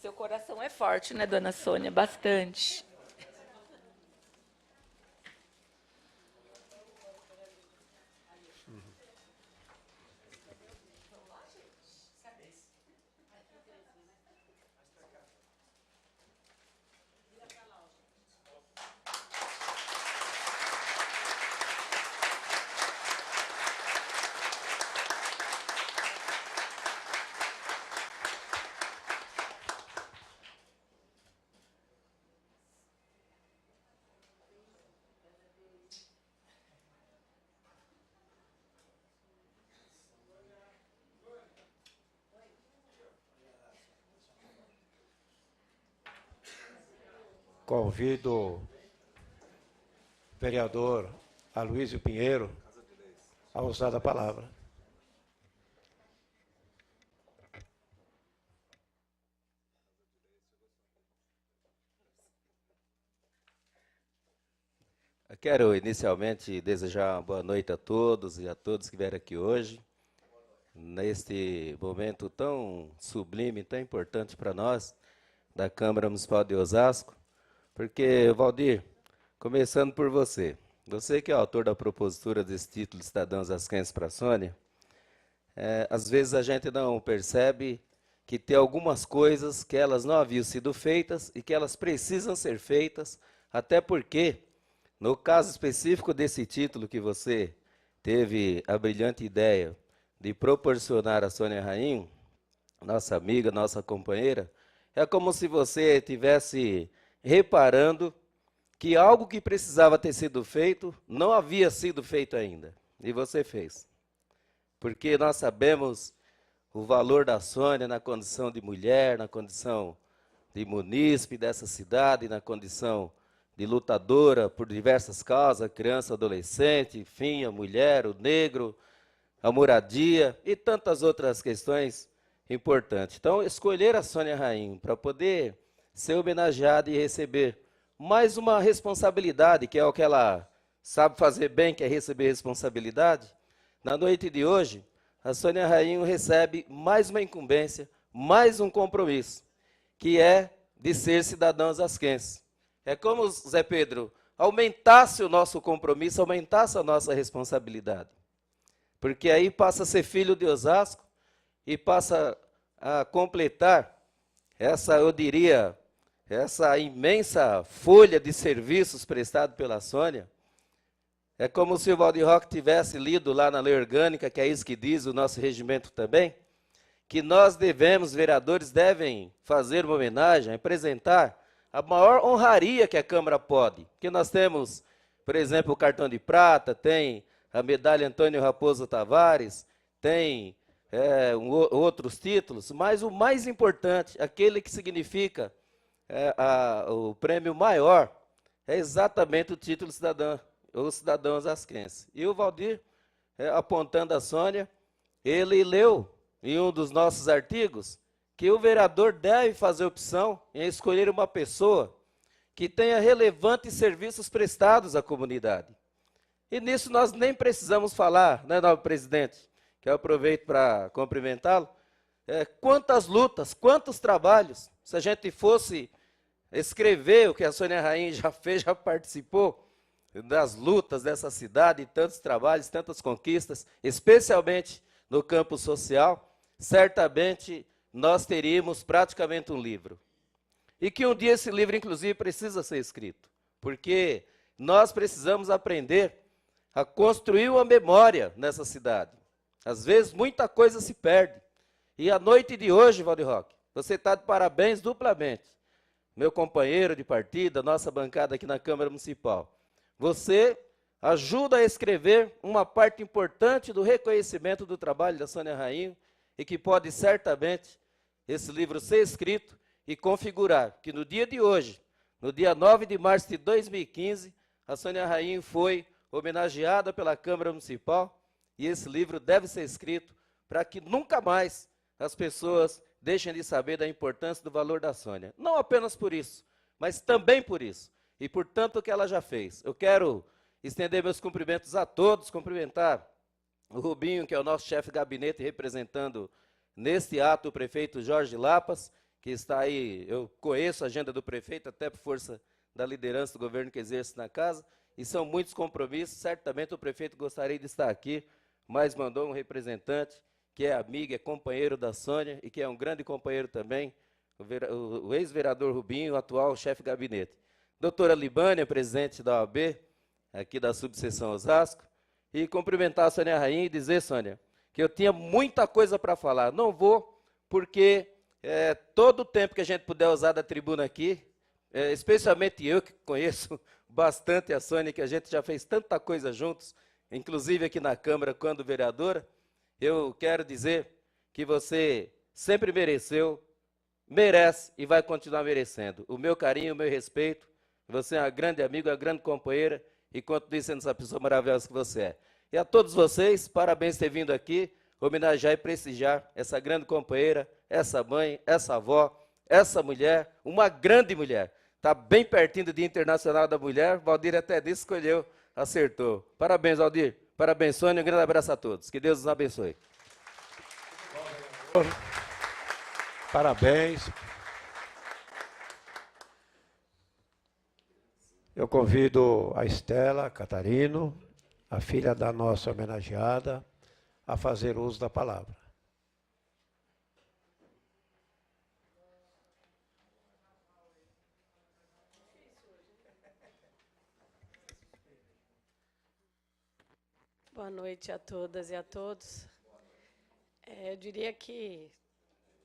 Seu coração é forte, né, dona Sônia? Bastante. Convido o vereador Aloysio Pinheiro a usar a palavra. Eu quero inicialmente desejar uma boa noite a todos e a todos que vieram aqui hoje, neste momento tão sublime, tão importante para nós, da Câmara Municipal de Osasco, porque, Valdir, começando por você, você que é o autor da propositura desse título de Cidadão Osasquense para a Sônia, às vezes a gente não percebe que tem algumas coisas que elas não haviam sido feitas e que elas precisam ser feitas, até porque, no caso específico desse título que você teve a brilhante ideia de proporcionar a Sônia Rainho, nossa amiga, nossa companheira, é como se você estivesse reparando que algo que precisava ter sido feito não havia sido feito ainda, e você fez. Porque nós sabemos o valor da Sônia na condição de mulher, na condição de munícipe dessa cidade, na condição de lutadora por diversas causas, a criança, adolescente, enfim, a mulher, o negro, a moradia e tantas outras questões importantes. Então, escolher a Sônia Rainho para poder ser homenageada e receber mais uma responsabilidade, que é o que ela sabe fazer bem, que é receber responsabilidade. Na noite de hoje, a Sônia Rainho recebe mais uma incumbência, mais um compromisso, que é de ser cidadão osasquense. É como, Zé Pedro, aumentasse o nosso compromisso, aumentasse a nossa responsabilidade. Porque aí passa a ser filho de Osasco e passa a completar essa, eu diria, essa imensa folha de serviços prestados pela Sônia. É como se o Valdir Roque tivesse lido lá na lei orgânica, que é isso que diz o nosso regimento também, que nós devemos, vereadores, devem fazer uma homenagem, apresentar a maior honraria que a Câmara pode. Porque nós temos, por exemplo, o cartão de prata, tem a medalha Antônio Raposo Tavares, tem outros títulos, mas o mais importante, aquele que significa o prêmio maior, é exatamente o título cidadão, ou cidadão osasquense. E o Valdir, apontando a Sônia, ele leu em um dos nossos artigos que o vereador deve fazer opção em escolher uma pessoa que tenha relevantes serviços prestados à comunidade. E nisso nós nem precisamos falar, né, nobre presidente, que eu aproveito para cumprimentá-lo, quantas lutas, quantos trabalhos, se a gente fosse escrever o que a Sônia Rainho já fez, já participou das lutas dessa cidade, tantos trabalhos, tantas conquistas, especialmente no campo social, certamente nós teríamos praticamente um livro. E que um dia esse livro, inclusive, precisa ser escrito, porque nós precisamos aprender a construir uma memória nessa cidade. Às vezes, muita coisa se perde. E a noite de hoje, Valdir Roque, você está de parabéns duplamente. Meu companheiro de partida, nossa bancada aqui na Câmara Municipal. Você ajuda a escrever uma parte importante do reconhecimento do trabalho da Sônia Rainho e que pode certamente esse livro ser escrito e configurar que no dia de hoje, no dia 9 de março de 2015, a Sônia Rainho foi homenageada pela Câmara Municipal e esse livro deve ser escrito para que nunca mais as pessoas deixem de saber da importância do valor da Sônia. Não apenas por isso, mas também por isso. E por tanto que ela já fez. Eu quero estender meus cumprimentos a todos, cumprimentar o Rubinho, que é o nosso chefe de gabinete, representando neste ato o prefeito Jorge Lapas, que está aí, eu conheço a agenda do prefeito, até por força da liderança do governo que exerce na casa, e são muitos compromissos, certamente o prefeito gostaria de estar aqui, mas mandou um representante, que é amigo, é companheiro da Sônia, e que é um grande companheiro também, o ex-vereador Rubinho, o atual chefe de gabinete. Doutora Libânia, presidente da OAB, aqui da subseção Osasco, e cumprimentar a Sônia Rainho e dizer, Sônia, que eu tinha muita coisa para falar. Não vou, porque todo o tempo que a gente puder usar da tribuna aqui, especialmente eu, que conheço bastante a Sônia, que a gente já fez tanta coisa juntos, inclusive aqui na Câmara, quando vereadora, eu quero dizer que você sempre mereceu, merece e vai continuar merecendo o meu carinho, o meu respeito, Você é uma grande amiga, uma grande companheira e continue sendo essa pessoa maravilhosa que você é. E a todos vocês, parabéns por ter vindo aqui, homenagear e prestigiar essa grande companheira, essa mãe, essa avó, essa mulher, uma grande mulher. Está bem pertinho do Dia Internacional da Mulher, Valdir até disse, escolheu, acertou. Parabéns, Valdir. Parabéns, Sônia. Um grande abraço a todos. Que Deus os abençoe. Parabéns. Eu convido a Estela Catarino, a filha da nossa homenageada, a fazer uso da palavra. Boa noite a todas e a todos. Eu diria que,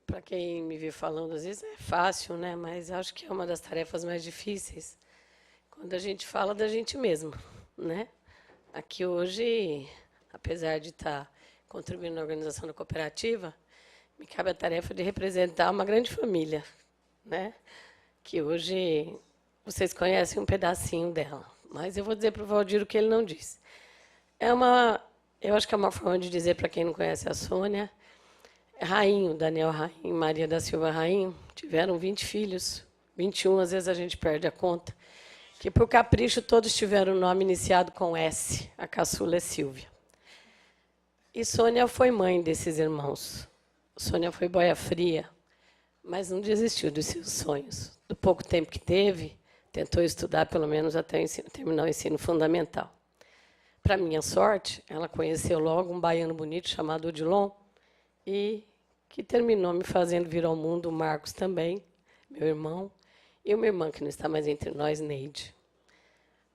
para quem me vê falando, às vezes é fácil, né? Mas acho que é uma das tarefas mais difíceis quando a gente fala da gente mesmo, né? Aqui hoje, apesar de estar contribuindo na organização da cooperativa, me cabe a tarefa de representar uma grande família, né? Que hoje vocês conhecem um pedacinho dela. Mas eu vou dizer para o Valdir o que ele não disse. Eu acho que é uma forma de dizer para quem não conhece a Sônia, Rainho, Daniel Rainho, Maria da Silva Rainho, tiveram 20 filhos, 21, às vezes a gente perde a conta, que por capricho todos tiveram o nome iniciado com S, a caçula é Silvia. E Sônia foi mãe desses irmãos. Sônia foi boia fria, mas não desistiu dos seus sonhos. Do pouco tempo que teve, tentou estudar pelo menos até terminar o ensino fundamental. Para minha sorte, ela conheceu logo um baiano bonito chamado Odilon, e que terminou me fazendo vir ao mundo, o Marcos também, meu irmão, e uma irmã que não está mais entre nós, Neide.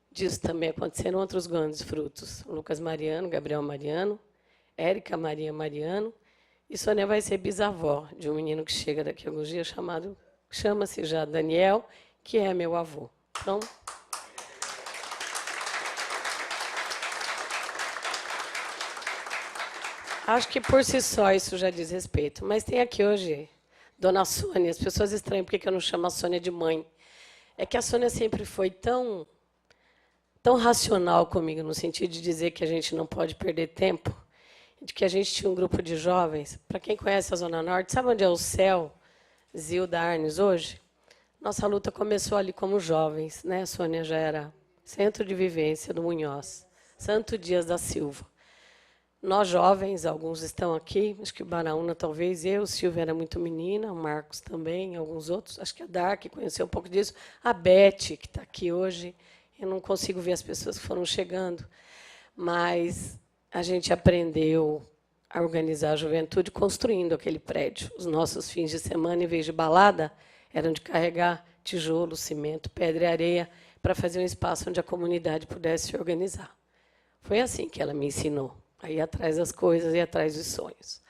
Disso também aconteceram outros grandes frutos. Lucas Mariano, Gabriel Mariano, Érica Maria Mariano, e Sônia vai ser bisavó de um menino que chega daqui a alguns dias, chama-se já Daniel, que é meu avô. Então, acho que por si só isso já diz respeito. Mas tem aqui hoje Dona Sônia. As pessoas estranham por que eu não chamo a Sônia de mãe. É que a Sônia sempre foi tão racional comigo, no sentido de dizer que a gente não pode perder tempo, de que a gente tinha um grupo de jovens. Para quem conhece a Zona Norte, sabe onde é o CEL, Zilda Arnes, hoje? Nossa luta começou ali como jovens, né? A Sônia já era Centro de Vivência do Munhoz, Santo Dias da Silva. Nós jovens, alguns estão aqui, acho que o Baraúna talvez, eu, Silvia era muito menina, o Marcos também, alguns outros, acho que a Dark conheceu um pouco disso, a Beth, que está aqui hoje, eu não consigo ver as pessoas que foram chegando, mas a gente aprendeu a organizar a juventude construindo aquele prédio. Os nossos fins de semana, em vez de balada, eram de carregar tijolo, cimento, pedra e areia para fazer um espaço onde a comunidade pudesse se organizar. Foi assim que ela me ensinou. A ir atrás das coisas e atrás dos sonhos.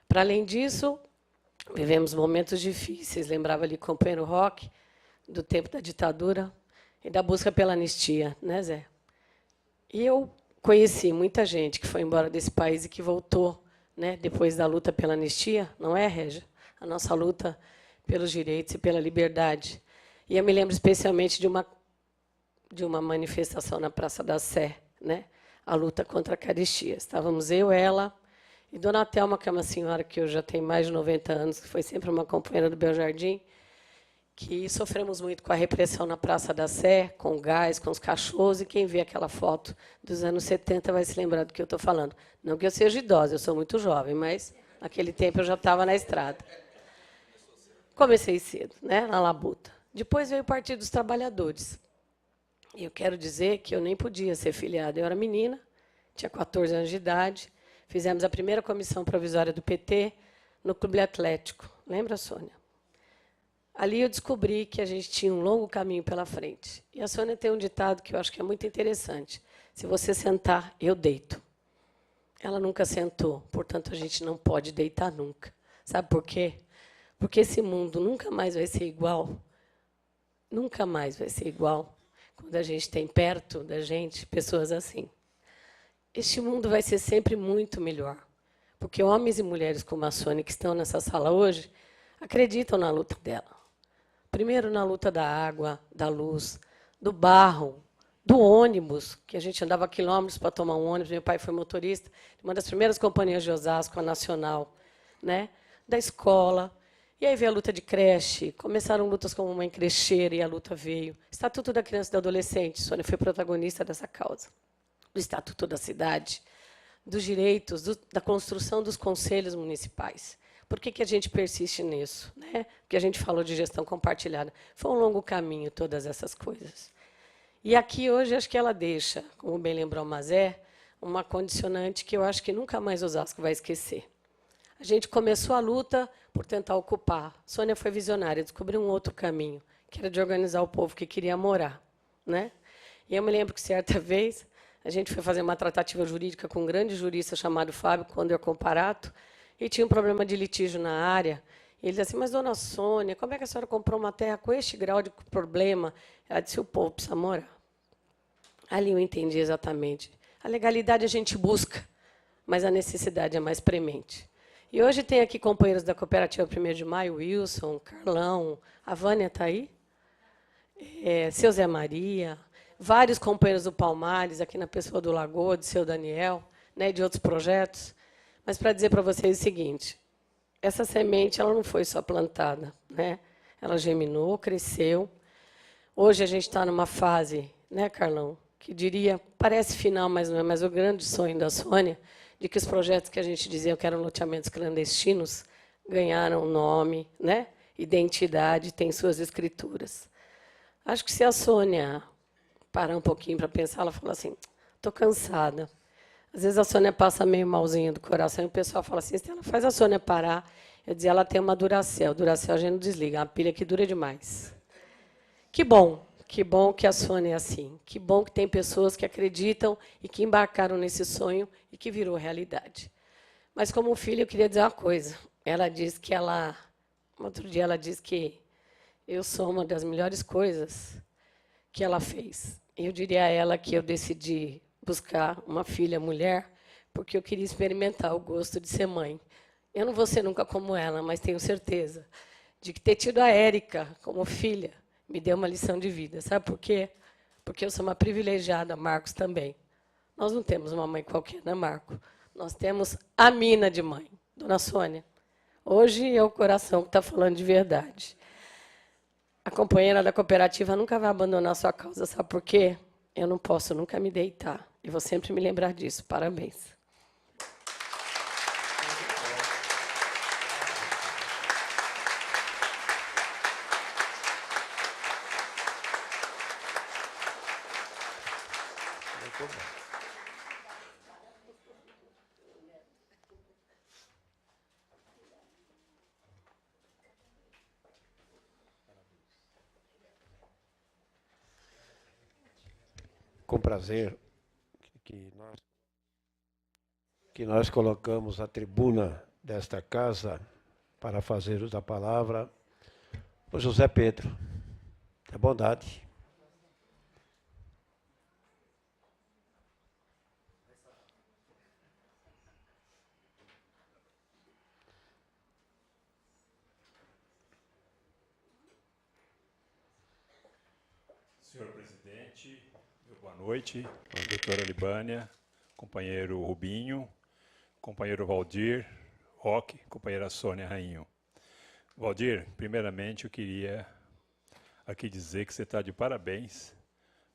Para além disso, vivemos momentos difíceis. Lembrava ali o companheiro Roque, do tempo da ditadura e da busca pela anistia, né, Zé? E eu conheci muita gente que foi embora desse país e que voltou, né, depois da luta pela anistia, não é, Régia? A nossa luta pelos direitos e pela liberdade. E eu me lembro especialmente de uma manifestação na Praça da Sé, né? A luta contra a carestia. Estávamos eu, ela e Dona Thelma, que é uma senhora que hoje já tem mais de 90 anos, que foi sempre uma companheira do Bel Jardim, que sofremos muito com a repressão na Praça da Sé, com o gás, com os cachorros, e quem vê aquela foto dos anos 70 vai se lembrar do que eu estou falando. Não que eu seja idosa, eu sou muito jovem, mas naquele tempo eu já estava na estrada. Comecei cedo, né, na labuta. Depois veio o Partido dos Trabalhadores. E eu quero dizer que eu nem podia ser filiada. Eu era menina, tinha 14 anos de idade. Fizemos a primeira comissão provisória do PT no Clube Atlético. Lembra, Sônia? Ali eu descobri que a gente tinha um longo caminho pela frente. E a Sônia tem um ditado que eu acho que é muito interessante. Se você sentar, eu deito. Ela nunca sentou, portanto, a gente não pode deitar nunca. Sabe por quê? Porque esse mundo nunca mais vai ser igual. Nunca mais vai ser igual quando a gente tem perto da gente pessoas assim. Este mundo vai ser sempre muito melhor, porque homens e mulheres como a Sônia, que estão nessa sala hoje, acreditam na luta dela. Primeiro, na luta da água, da luz, do barro, do ônibus, que a gente andava quilômetros para tomar um ônibus. Meu pai foi motorista, uma das primeiras companhias de Osasco, a Nacional, né? Da escola. E aí veio a luta de creche, começaram lutas como Mãe Crecheira, e a luta veio. Estatuto da Criança e do Adolescente, Sônia foi protagonista dessa causa. Do Estatuto da Cidade, dos direitos, da construção dos conselhos municipais. Por que a gente persiste nisso? Né? Porque a gente falou de gestão compartilhada. Foi um longo caminho, todas essas coisas. E aqui, hoje, acho que ela deixa, como bem lembrou o Mazé, uma condicionante que eu acho que nunca mais Osasco vai esquecer. A gente começou a luta por tentar ocupar. Sônia foi visionária, descobriu um outro caminho, que era de organizar o povo que queria morar. Né? E eu me lembro que, certa vez, a gente foi fazer uma tratativa jurídica com um grande jurista chamado Fábio Conder Comparato, e tinha um problema de litígio na área. E ele disse assim, mas, dona Sônia, como é que a senhora comprou uma terra com este grau de problema? Ela disse, o povo precisa morar. Ali eu entendi exatamente. A legalidade a gente busca, mas a necessidade é mais premente. E hoje tem aqui companheiros da Cooperativa 1º de Maio, Wilson, Carlão, a Vânia está aí? Seu Zé Maria, vários companheiros do Palmares, aqui na pessoa do Lagoa, de seu Daniel, né, de outros projetos. Mas para dizer para vocês o seguinte, essa semente ela não foi só plantada, né? Ela germinou, cresceu. Hoje a gente está numa fase, né, Carlão, que diria, parece final, mas não é, mas o grande sonho da Sônia, de que os projetos que a gente dizia que eram loteamentos clandestinos ganharam nome, né, identidade, têm suas escrituras. Acho que se a Sônia parar um pouquinho para pensar, ela fala assim, estou cansada. Às vezes a Sônia passa meio malzinha do coração e o pessoal fala assim, se ela faz a Sônia parar, eu dizia, ela tem uma Duracell. Duracell a gente não desliga, é uma pilha que dura demais. Que bom que a Sônia é assim. Que bom que tem pessoas que acreditam e que embarcaram nesse sonho e que virou realidade. Mas, como filha, eu queria dizer uma coisa. Ela disse que outro dia ela disse que eu sou uma das melhores coisas que ela fez. Eu diria a ela que eu decidi buscar uma filha mulher porque eu queria experimentar o gosto de ser mãe. Eu não vou ser nunca como ela, mas tenho certeza de que ter tido a Érica como filha me deu uma lição de vida. Sabe por quê? Porque eu sou uma privilegiada, Marcos também. Nós não temos uma mãe qualquer, né, Marco? Nós temos a mina de mãe, dona Sônia. Hoje é o coração que está falando de verdade. A companheira da cooperativa nunca vai abandonar a sua causa, sabe por quê? Eu não posso nunca me deitar. E vou sempre me lembrar disso. Parabéns. Com prazer que nós colocamos a tribuna desta casa para fazer uso da palavra o José Pedro, da bondade. Senhor presidente, boa noite, doutora Libânia, companheiro Rubinho, companheiro Valdir, Roque, companheira Sônia Rainho. Valdir, primeiramente eu queria aqui dizer que você está de parabéns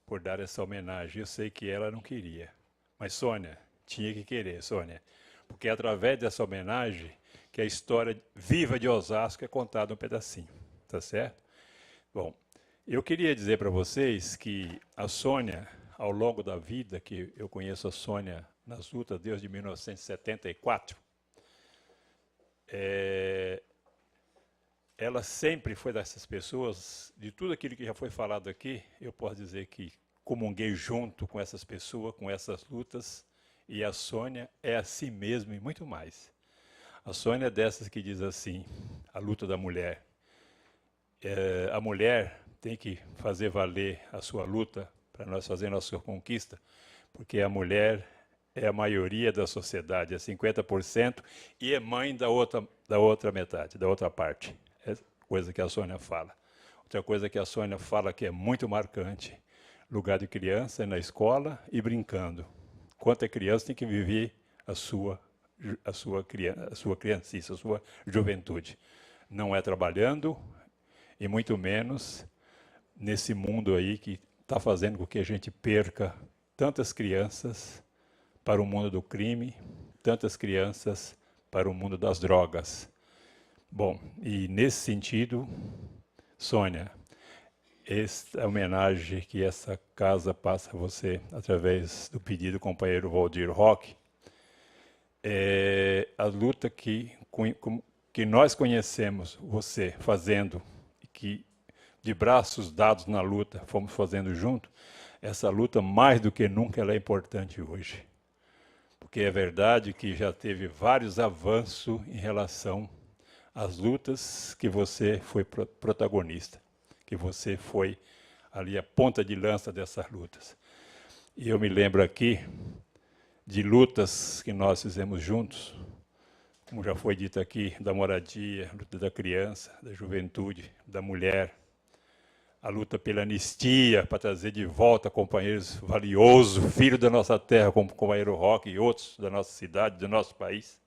por dar essa homenagem. Eu sei que ela não queria, mas Sônia, tinha que querer, Sônia, porque é através dessa homenagem que a história viva de Osasco é contada um pedacinho, tá certo? Bom, eu queria dizer para vocês que a Sônia, ao longo da vida, que eu conheço a Sônia nas lutas desde 1974, ela sempre foi dessas pessoas, de tudo aquilo que já foi falado aqui, eu posso dizer que comunguei junto com essas pessoas, com essas lutas, e a Sônia é assim mesmo e muito mais. A Sônia é dessas que diz assim, a luta da mulher. A mulher tem que fazer valer a sua luta para nós fazermos a sua conquista, porque a mulher é a maioria da sociedade, é 50%, e é mãe da outra metade, da outra parte. É coisa que a Sônia fala. Outra coisa que a Sônia fala que é muito marcante, Lugar de criança é na escola e brincando. Quanto é criança, tem que viver a sua criancice, a sua juventude. Não é trabalhando, e muito menos nesse mundo aí que está fazendo com que a gente perca tantas crianças para o mundo do crime, tantas crianças para o mundo das drogas. Bom, e nesse sentido, Sônia, esta homenagem que essa casa passa a você, através do pedido do companheiro Valdir Roque, é a luta que nós conhecemos você fazendo, que de braços dados na luta, fomos fazendo junto, essa luta mais do que nunca ela é importante hoje. Porque é verdade que já teve vários avanços em relação às lutas que você foi protagonista, que você foi ali a ponta de lança dessas lutas. E eu me lembro aqui de lutas que nós fizemos juntos, como já foi dito aqui, da moradia, luta da criança, da juventude, da mulher, a luta pela anistia, para trazer de volta companheiros valiosos, filhos da nossa terra, como o companheiro Roque e outros da nossa cidade, do nosso país,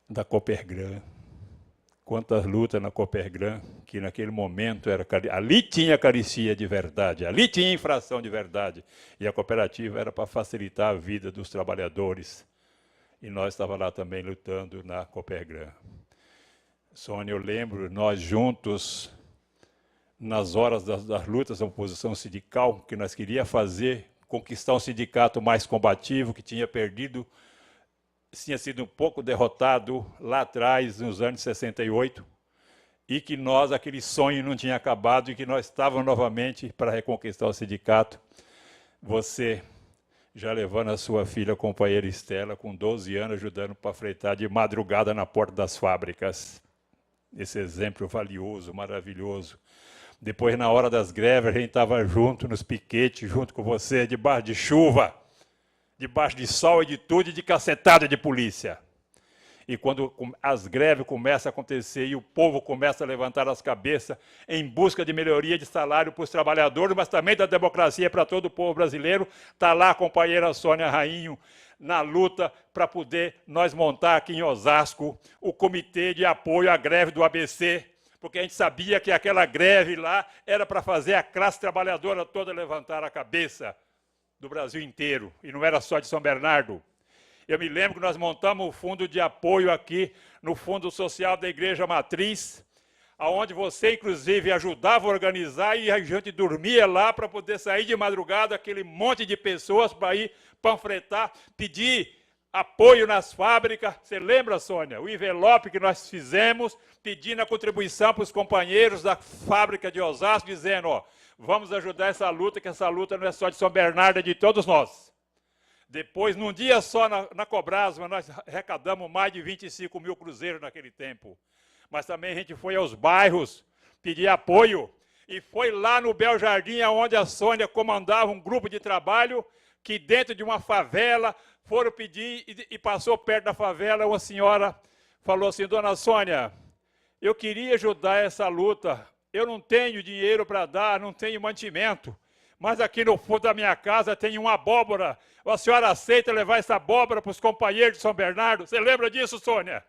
da Copergran. Quantas lutas na Copergran, que naquele momento ali tinha carestia de verdade, ali tinha infração de verdade, e a cooperativa era para facilitar a vida dos trabalhadores. E nós estávamos lá também lutando na Copergran. Sônia, eu lembro, nós juntos, nas horas das lutas da oposição sindical, que nós queríamos fazer, conquistar um sindicato mais combativo, que tinha perdido, tinha sido um pouco derrotado lá atrás, nos anos 68, e que nós, aquele sonho não tinha acabado, e que nós estávamos novamente para reconquistar o sindicato. Você já levando a sua filha, a companheira Estela, com 12 anos, ajudando para freitar de madrugada na porta das fábricas. Esse exemplo valioso, maravilhoso. Depois, na hora das greves, a gente estava junto nos piquetes, junto com você, debaixo de chuva, debaixo de sol e de tudo, e de cacetada de polícia. E quando as greves começam a acontecer e o povo começa a levantar as cabeças em busca de melhoria de salário para os trabalhadores, mas também da democracia para todo o povo brasileiro, está lá a companheira Sônia Rainho na luta para poder nós montar aqui em Osasco o comitê de apoio à greve do ABC, porque a gente sabia que aquela greve lá era para fazer a classe trabalhadora toda levantar a cabeça do Brasil inteiro, e não era só de São Bernardo. Eu me lembro que nós montamos o fundo de apoio aqui no Fundo Social da Igreja Matriz, onde você, inclusive, ajudava a organizar, e a gente dormia lá para poder sair de madrugada, aquele monte de pessoas para ir panfletar, pedir apoio nas fábricas. Você lembra, Sônia? O envelope que nós fizemos, pedindo a contribuição para os companheiros da fábrica de Osasco, dizendo, ó, vamos ajudar essa luta, que essa luta não é só de São Bernardo, é de todos nós. Depois, num dia só na Cobrasma, nós arrecadamos mais de 25 mil cruzeiros naquele tempo. Mas também a gente foi aos bairros pedir apoio. E foi lá no Bel Jardim, onde a Sônia comandava um grupo de trabalho, que dentro de uma favela foram pedir, e passou perto da favela, uma senhora falou assim, dona Sônia, eu queria ajudar essa luta, eu não tenho dinheiro para dar, não tenho mantimento, mas aqui no fundo da minha casa tem uma abóbora, a senhora aceita levar essa abóbora para os companheiros de São Bernardo? Você lembra disso, Sônia?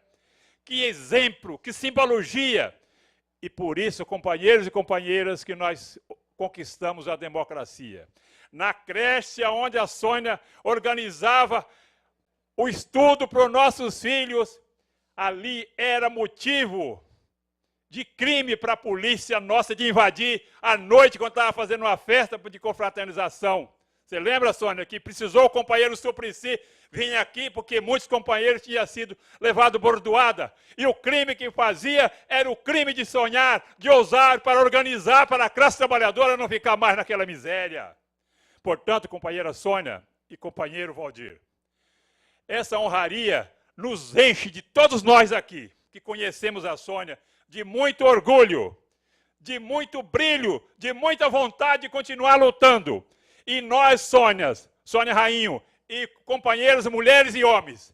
Que exemplo, que simbologia! E por isso, companheiros e companheiras, que nós conquistamos a democracia. Na creche onde a Sônia organizava o estudo para os nossos filhos, ali era motivo de crime para a polícia nossa de invadir à noite, quando estava fazendo uma festa de confraternização. Você lembra, Sônia, que precisou o companheiro Suplicy vir aqui, porque muitos companheiros tinham sido levados bordoada. E o crime que fazia era o crime de sonhar, de ousar, para organizar, para a classe trabalhadora não ficar mais naquela miséria. Portanto, companheira Sônia e companheiro Valdir, essa honraria nos enche de todos nós aqui, que conhecemos a Sônia, de muito orgulho, de muito brilho, de muita vontade de continuar lutando. E nós, Sônia Rainho, e companheiras, mulheres e homens,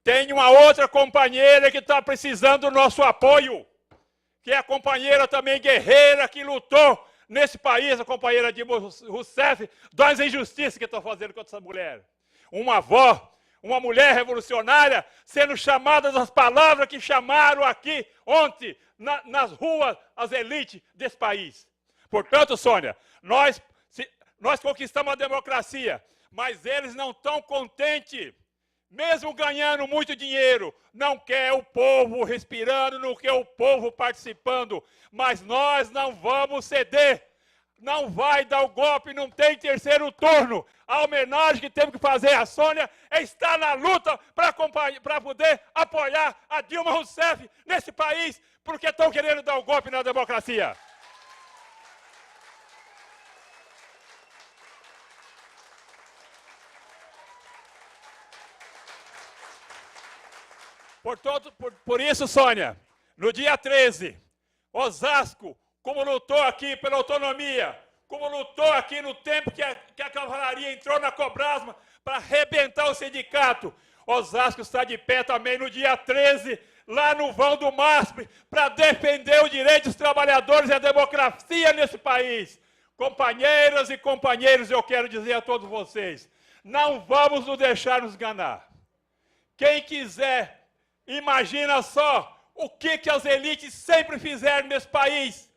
tem uma outra companheira que está precisando do nosso apoio, que é a companheira também guerreira, que lutou nesse país, a companheira Dilma Rousseff, das injustiças que estão fazendo contra essa mulher. Uma avó, uma mulher revolucionária, sendo chamada das palavras que chamaram aqui ontem, nas ruas, as elites desse país. Portanto, Sônia, nós conquistamos a democracia, mas eles não estão contentes. Mesmo ganhando muito dinheiro, não quer o povo respirando, não quer o povo participando. Mas nós não vamos ceder. Não vai dar o golpe, não tem terceiro turno. A homenagem que temos que fazer à Sônia é estar na luta para poder apoiar a Dilma Rousseff nesse país, porque estão querendo dar o golpe na democracia. Por isso, Sônia, no dia 13, Osasco, como lutou aqui pela autonomia, como lutou aqui no tempo que a cavalaria entrou na Cobrasma para arrebentar o sindicato, Osasco está de pé também no dia 13, lá no vão do MASP, para defender o direito dos trabalhadores e a democracia nesse país. Companheiras e companheiros, eu quero dizer a todos vocês, não vamos nos deixar nos enganar. Quem quiser, imagina só o que as elites sempre fizeram nesse país.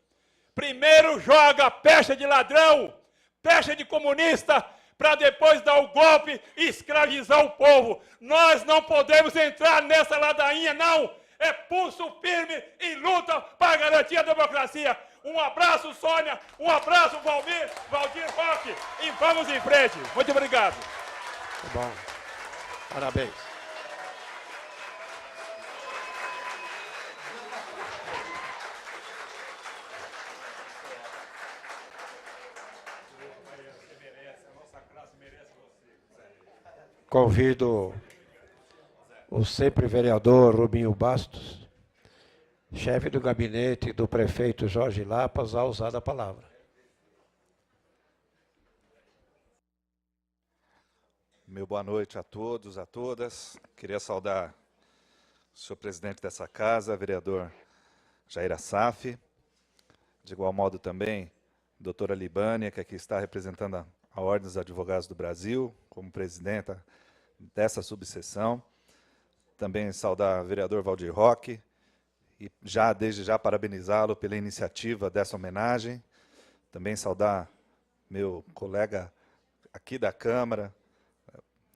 Primeiro joga pecha de ladrão, pecha de comunista, para depois dar o golpe e escravizar o povo. Nós não podemos entrar nessa ladainha, não. É pulso firme e luta para garantir a democracia. Um abraço, Sônia. Um abraço, Valdir Roque. E vamos em frente. Muito obrigado. Tá bom. Parabéns. Convido o sempre vereador Rubinho Bastos, chefe do gabinete do prefeito Jorge Lapas, a usar a palavra. Meu boa noite a todos, a todas. Queria saudar o senhor presidente dessa casa, vereador Jair Assaf. De igual modo também, a doutora Libânia, que aqui está representando a Ordem dos Advogados do Brasil, como presidenta dessa subseção. Também saudar o vereador Valdir Roque e desde já parabenizá-lo pela iniciativa dessa homenagem. Também saudar meu colega aqui da Câmara,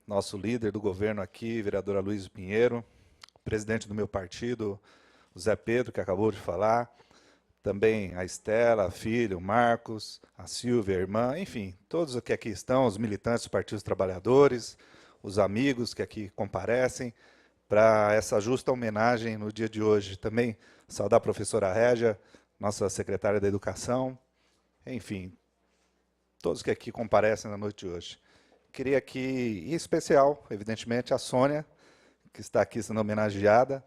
nosso líder do governo aqui, vereador Aloysio Pinheiro, presidente do meu partido, o Zé Pedro, que acabou de falar, também a Estela, a filha, o Marcos, a Silvia, a irmã, enfim, todos que aqui estão, os militantes do Partido dos Trabalhadores, os amigos que aqui comparecem, para essa justa homenagem no dia de hoje. Também saudar a professora Régia, nossa secretária da Educação, enfim, todos que aqui comparecem na noite de hoje. Queria aqui, em especial, evidentemente, a Sônia, que está aqui sendo homenageada,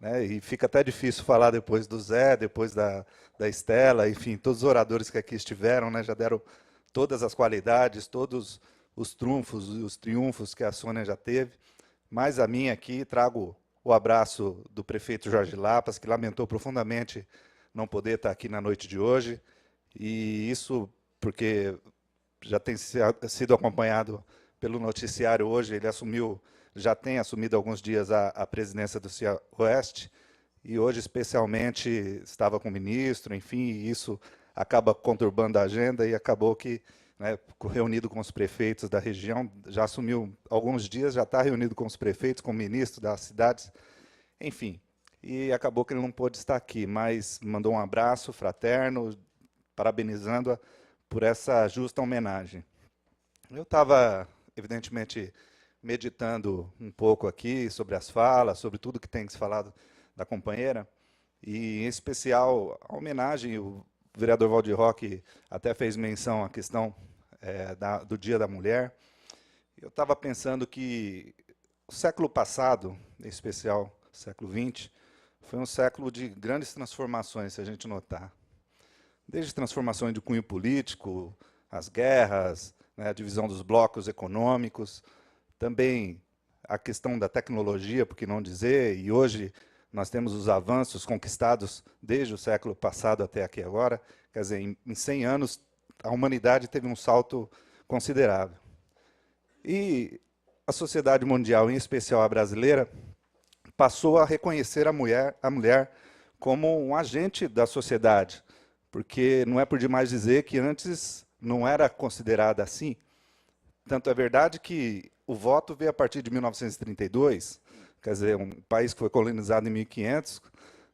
né, e fica até difícil falar depois do Zé, depois da Estela, enfim, todos os oradores que aqui estiveram, né, já deram todas as qualidades, todos os trunfos e os triunfos que a Sônia já teve, mas a minha aqui trago o abraço do prefeito Jorge Lapas, que lamentou profundamente não poder estar aqui na noite de hoje, e isso porque já tem sido acompanhado pelo noticiário hoje, ele já tem assumido há alguns dias a presidência do Oeste, e hoje especialmente estava com o ministro, enfim, e isso acaba conturbando a agenda, e acabou que, né, reunido com os prefeitos da região, já assumiu alguns dias, já está reunido com os prefeitos, com o ministro das cidades, enfim, e acabou que ele não pôde estar aqui, mas mandou um abraço fraterno, parabenizando-a por essa justa homenagem. Eu estava, evidentemente, meditando um pouco aqui sobre as falas, sobre tudo que tem se falado da companheira, e, em especial, a homenagem, o vereador Valdir Roque até fez menção à questão do Dia da Mulher. Eu estava pensando que o século passado, em especial o século XX, foi um século de grandes transformações, se a gente notar. Desde transformações de cunho político, as guerras, né, a divisão dos blocos econômicos, também a questão da tecnologia, por que não dizer, e hoje nós temos os avanços conquistados desde o século passado até aqui agora. Quer dizer, em 100 anos, a humanidade teve um salto considerável. E a sociedade mundial, em especial a brasileira, passou a reconhecer a mulher como um agente da sociedade, porque não é por demais dizer que antes não era considerada assim. Tanto é verdade que o voto veio a partir de 1932, quer dizer, um país que foi colonizado em 1500,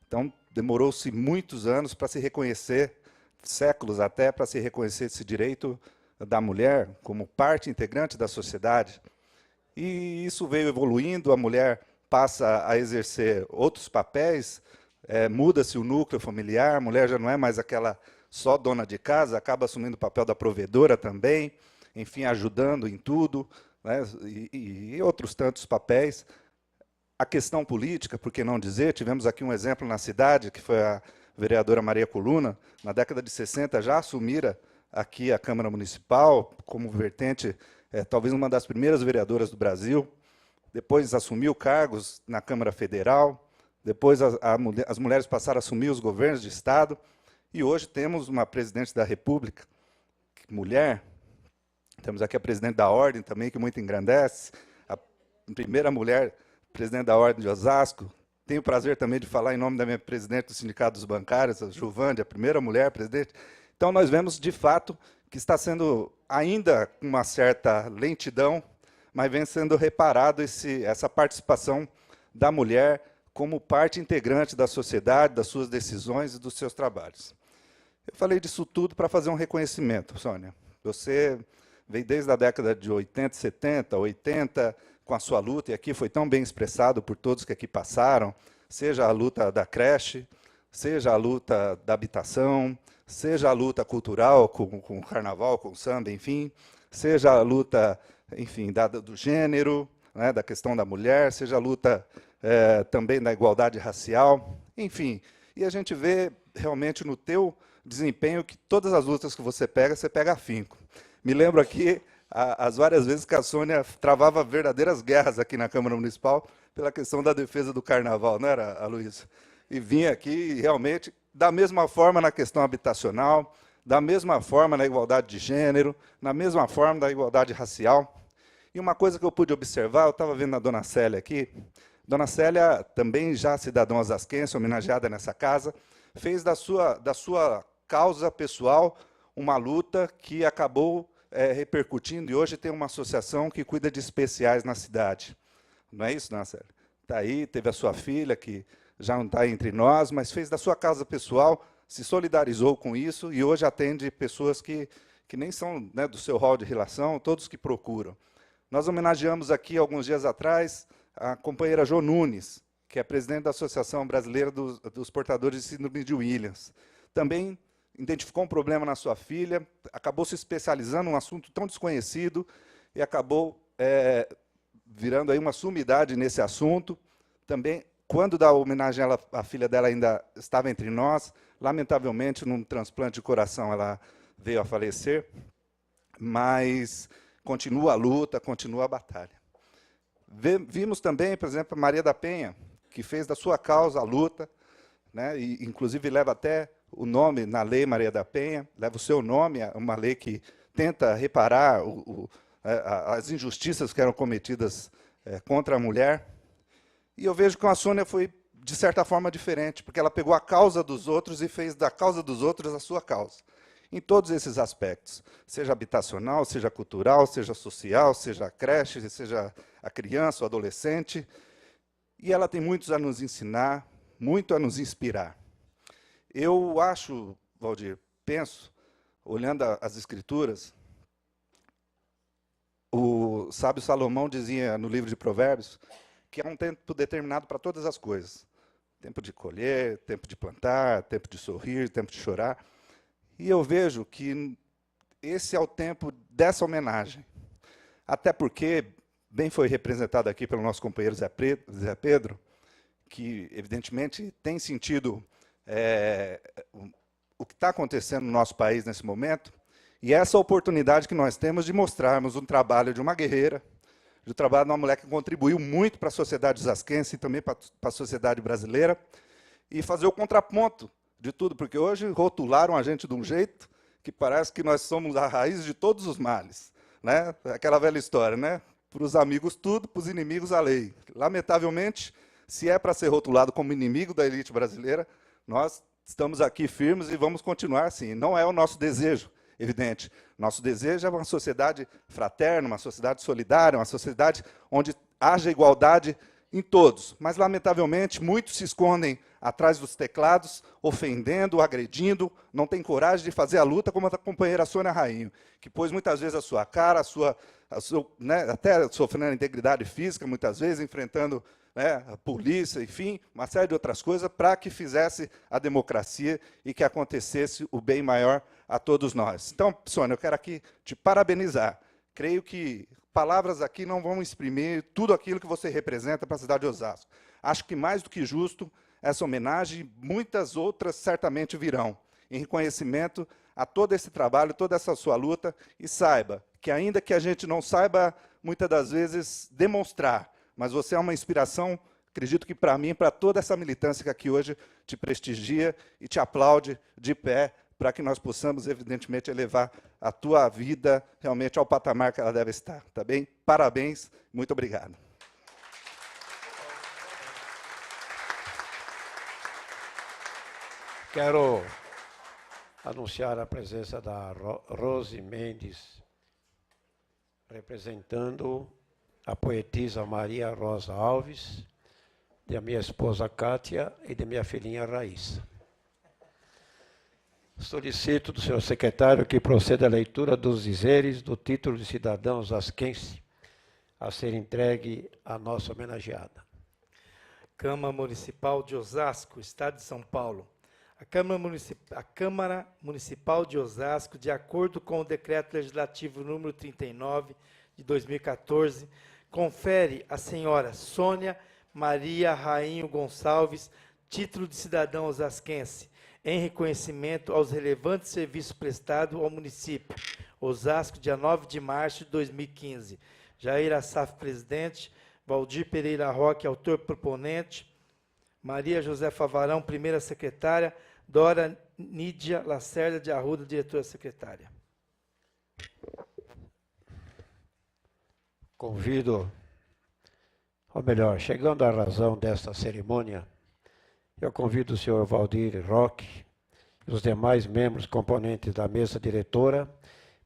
então demorou-se muitos anos para se reconhecer, séculos até, para se reconhecer esse direito da mulher como parte integrante da sociedade. E isso veio evoluindo, a mulher passa a exercer outros papéis, muda-se o núcleo familiar, a mulher já não é mais aquela só dona de casa, acaba assumindo o papel da provedora também, enfim, ajudando em tudo, né, e outros tantos papéis. A questão política, por que não dizer, tivemos aqui um exemplo na cidade, que foi a vereadora Maria Coluna, na década de 60 já assumira aqui a Câmara Municipal, como vertente, talvez uma das primeiras vereadoras do Brasil, depois assumiu cargos na Câmara Federal, depois as mulheres passaram a assumir os governos de Estado, e hoje temos uma presidente da República, mulher, temos aqui a presidente da Ordem também, que muito engrandece, a primeira mulher presidente da Ordem de Osasco. Tenho o prazer também de falar em nome da minha presidente do Sindicato dos Bancários, a Juvande, a primeira mulher presidente. Então, nós vemos, de fato, que está sendo, ainda com uma certa lentidão, mas vem sendo reparado essa participação da mulher como parte integrante da sociedade, das suas decisões e dos seus trabalhos. Eu falei disso tudo para fazer um reconhecimento, Sônia. Você veio desde a década de 80, 70, 80, com a sua luta, e aqui foi tão bem expressado por todos que aqui passaram, seja a luta da creche, seja a luta da habitação, seja a luta cultural com o carnaval, com o samba, enfim, seja a luta, enfim, do gênero, né, da questão da mulher, seja a luta também da igualdade racial, enfim. E a gente vê realmente no teu desempenho que todas as lutas que você pega afinco. Me lembro aqui as várias vezes que a Sônia travava verdadeiras guerras aqui na Câmara Municipal pela questão da defesa do carnaval, não era, Aloysio? E vinha aqui realmente, da mesma forma na questão habitacional, da mesma forma na igualdade de gênero, na mesma forma da igualdade racial. E uma coisa que eu pude observar, eu estava vendo a dona Célia aqui, dona Célia, também já cidadã osasquense, homenageada nessa casa, fez da sua causa pessoal uma luta que acabou repercutindo, e hoje tem uma associação que cuida de especiais na cidade. Não é isso, dona Célia? Está aí, teve a sua filha, que já não está entre nós, mas fez da sua causa pessoal, se solidarizou com isso, e hoje atende pessoas que nem são, né, do seu rol de relação, todos que procuram. Nós homenageamos aqui, alguns dias atrás, a companheira Jo Nunes, que é presidente da Associação Brasileira dos Portadores de Síndrome de Williams. Também identificou um problema na sua filha, acabou se especializando em um assunto tão desconhecido e acabou virando aí uma sumidade nesse assunto. Também, quando da homenagem a ela, a filha dela ainda estava entre nós, lamentavelmente, num transplante de coração, ela veio a falecer, mas continua a luta, continua a batalha. Vimos também, por exemplo, a Maria da Penha, que fez da sua causa a luta, né, e inclusive leva até o nome na lei Maria da Penha, leva o seu nome, uma lei que tenta reparar as injustiças que eram cometidas contra a mulher. E eu vejo que a Sônia foi, de certa forma, diferente, porque ela pegou a causa dos outros e fez da causa dos outros a sua causa. Em todos esses aspectos, seja habitacional, seja cultural, seja social, seja a creche, seja a criança, o adolescente. E ela tem muito a nos ensinar, muito a nos inspirar. Eu acho, Valdir, penso, olhando as Escrituras, o sábio Salomão dizia no livro de Provérbios que há um tempo determinado para todas as coisas. Tempo de colher, tempo de plantar, tempo de sorrir, tempo de chorar. E eu vejo que esse é o tempo dessa homenagem. Até porque, bem foi representado aqui pelo nosso companheiro Zé Pedro, que, evidentemente, tem sentido o que está acontecendo no nosso país nesse momento, e essa oportunidade que nós temos de mostrarmos um trabalho de uma guerreira, de trabalho de uma mulher que contribuiu muito para a sociedade osasquense e também para a sociedade brasileira, e fazer o contraponto de tudo, porque hoje rotularam a gente de um jeito que parece que nós somos a raiz de todos os males, né? Aquela velha história, né? Para os amigos tudo, para os inimigos a lei. Lamentavelmente, se é para ser rotulado como inimigo da elite brasileira, nós estamos aqui firmes e vamos continuar assim. Não é o nosso desejo, evidente. Nosso desejo é uma sociedade fraterna, uma sociedade solidária, uma sociedade onde haja igualdade em todos. Mas, lamentavelmente, muitos se escondem atrás dos teclados, ofendendo, agredindo, não tem coragem de fazer a luta como a companheira Sônia Rainho, que pôs muitas vezes a sua cara, né, até sofrendo integridade física, muitas vezes, enfrentando, né, a polícia, enfim, uma série de outras coisas, para que fizesse a democracia e que acontecesse o bem maior a todos nós. Então, Sônia, eu quero aqui te parabenizar. Creio que palavras aqui não vão exprimir tudo aquilo que você representa para a cidade de Osasco. Acho que mais do que justo, essa homenagem, muitas outras certamente virão, em reconhecimento a todo esse trabalho, toda essa sua luta, e saiba que, ainda que a gente não saiba, muitas das vezes, demonstrar, mas você é uma inspiração, acredito que para mim, para toda essa militância que aqui hoje te prestigia e te aplaude de pé, para que nós possamos, evidentemente, elevar a tua vida realmente ao patamar que ela deve estar. Tá bem? Parabéns, muito obrigado. Quero anunciar a presença da Rose Mendes, representando a poetisa Maria Rosa Alves, da minha esposa Kátia e da minha filhinha Raíssa. Solicito do senhor secretário que proceda à leitura dos dizeres do título de cidadão osasquense a ser entregue à nossa homenageada. Câmara Municipal de Osasco, Estado de São Paulo. A Câmara Municipal de Osasco, de acordo com o Decreto Legislativo número 39, de 2014, confere à senhora Sônia Maria Rainho Gonçalves título de cidadão osasquense, em reconhecimento aos relevantes serviços prestados ao município. Osasco, dia 9 de março de 2015. Jair Assaf, presidente. Valdir Pereira Roque, autor proponente. Maria Josefa Varão, primeira secretária. Dora Nídia Lacerda de Arruda, diretora secretária. Convido, ou melhor, chegando à razão desta cerimônia, eu convido o senhor Valdir Roque e os demais membros componentes da mesa diretora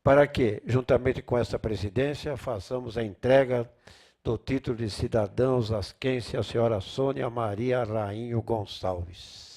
para que, juntamente com esta presidência, façamos a entrega do título de cidadão osasquense à senhora Sônia Maria Rainho Gonçalves.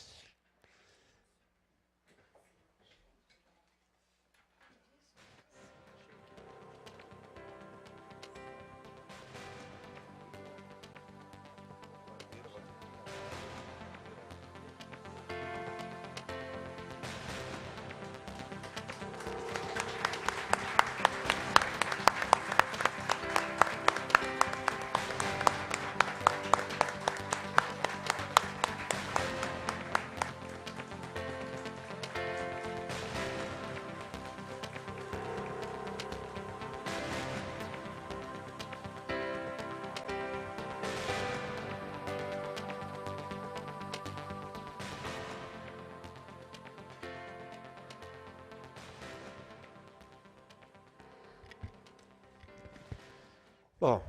Bom,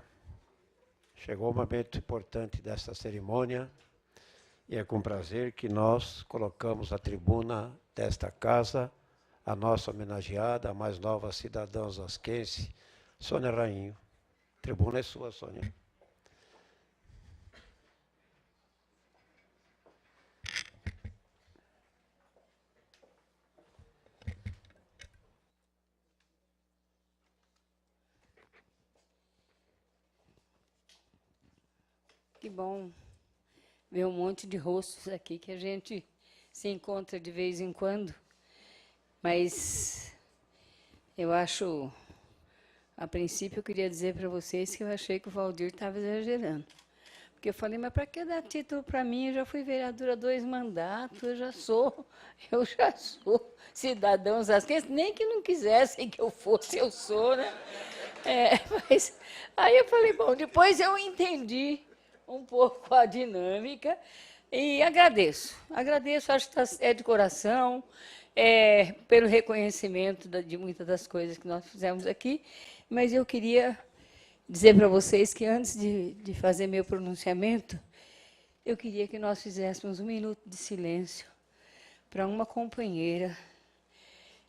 chegou o momento importante desta cerimônia e é com prazer que nós colocamos a tribuna desta casa a nossa homenageada, a mais nova cidadã osasquense, Sônia Rainho. A tribuna é sua, Sônia. Que bom ver um monte de rostos aqui que a gente se encontra de vez em quando. Mas eu acho, a princípio, eu queria dizer para vocês que eu achei que o Valdir estava exagerando. Porque eu falei, mas para que dar título para mim? Eu já fui vereadora 2 mandatos, eu já sou cidadão osasquense, nem que não quisessem que eu fosse, eu sou, né? Mas aí eu falei, bom, depois eu entendi um pouco a dinâmica e agradeço. Agradeço, acho que é de coração, pelo reconhecimento de muitas das coisas que nós fizemos aqui, mas eu queria dizer para vocês que antes de fazer meu pronunciamento, eu queria que nós fizéssemos 1 minuto de silêncio para uma companheira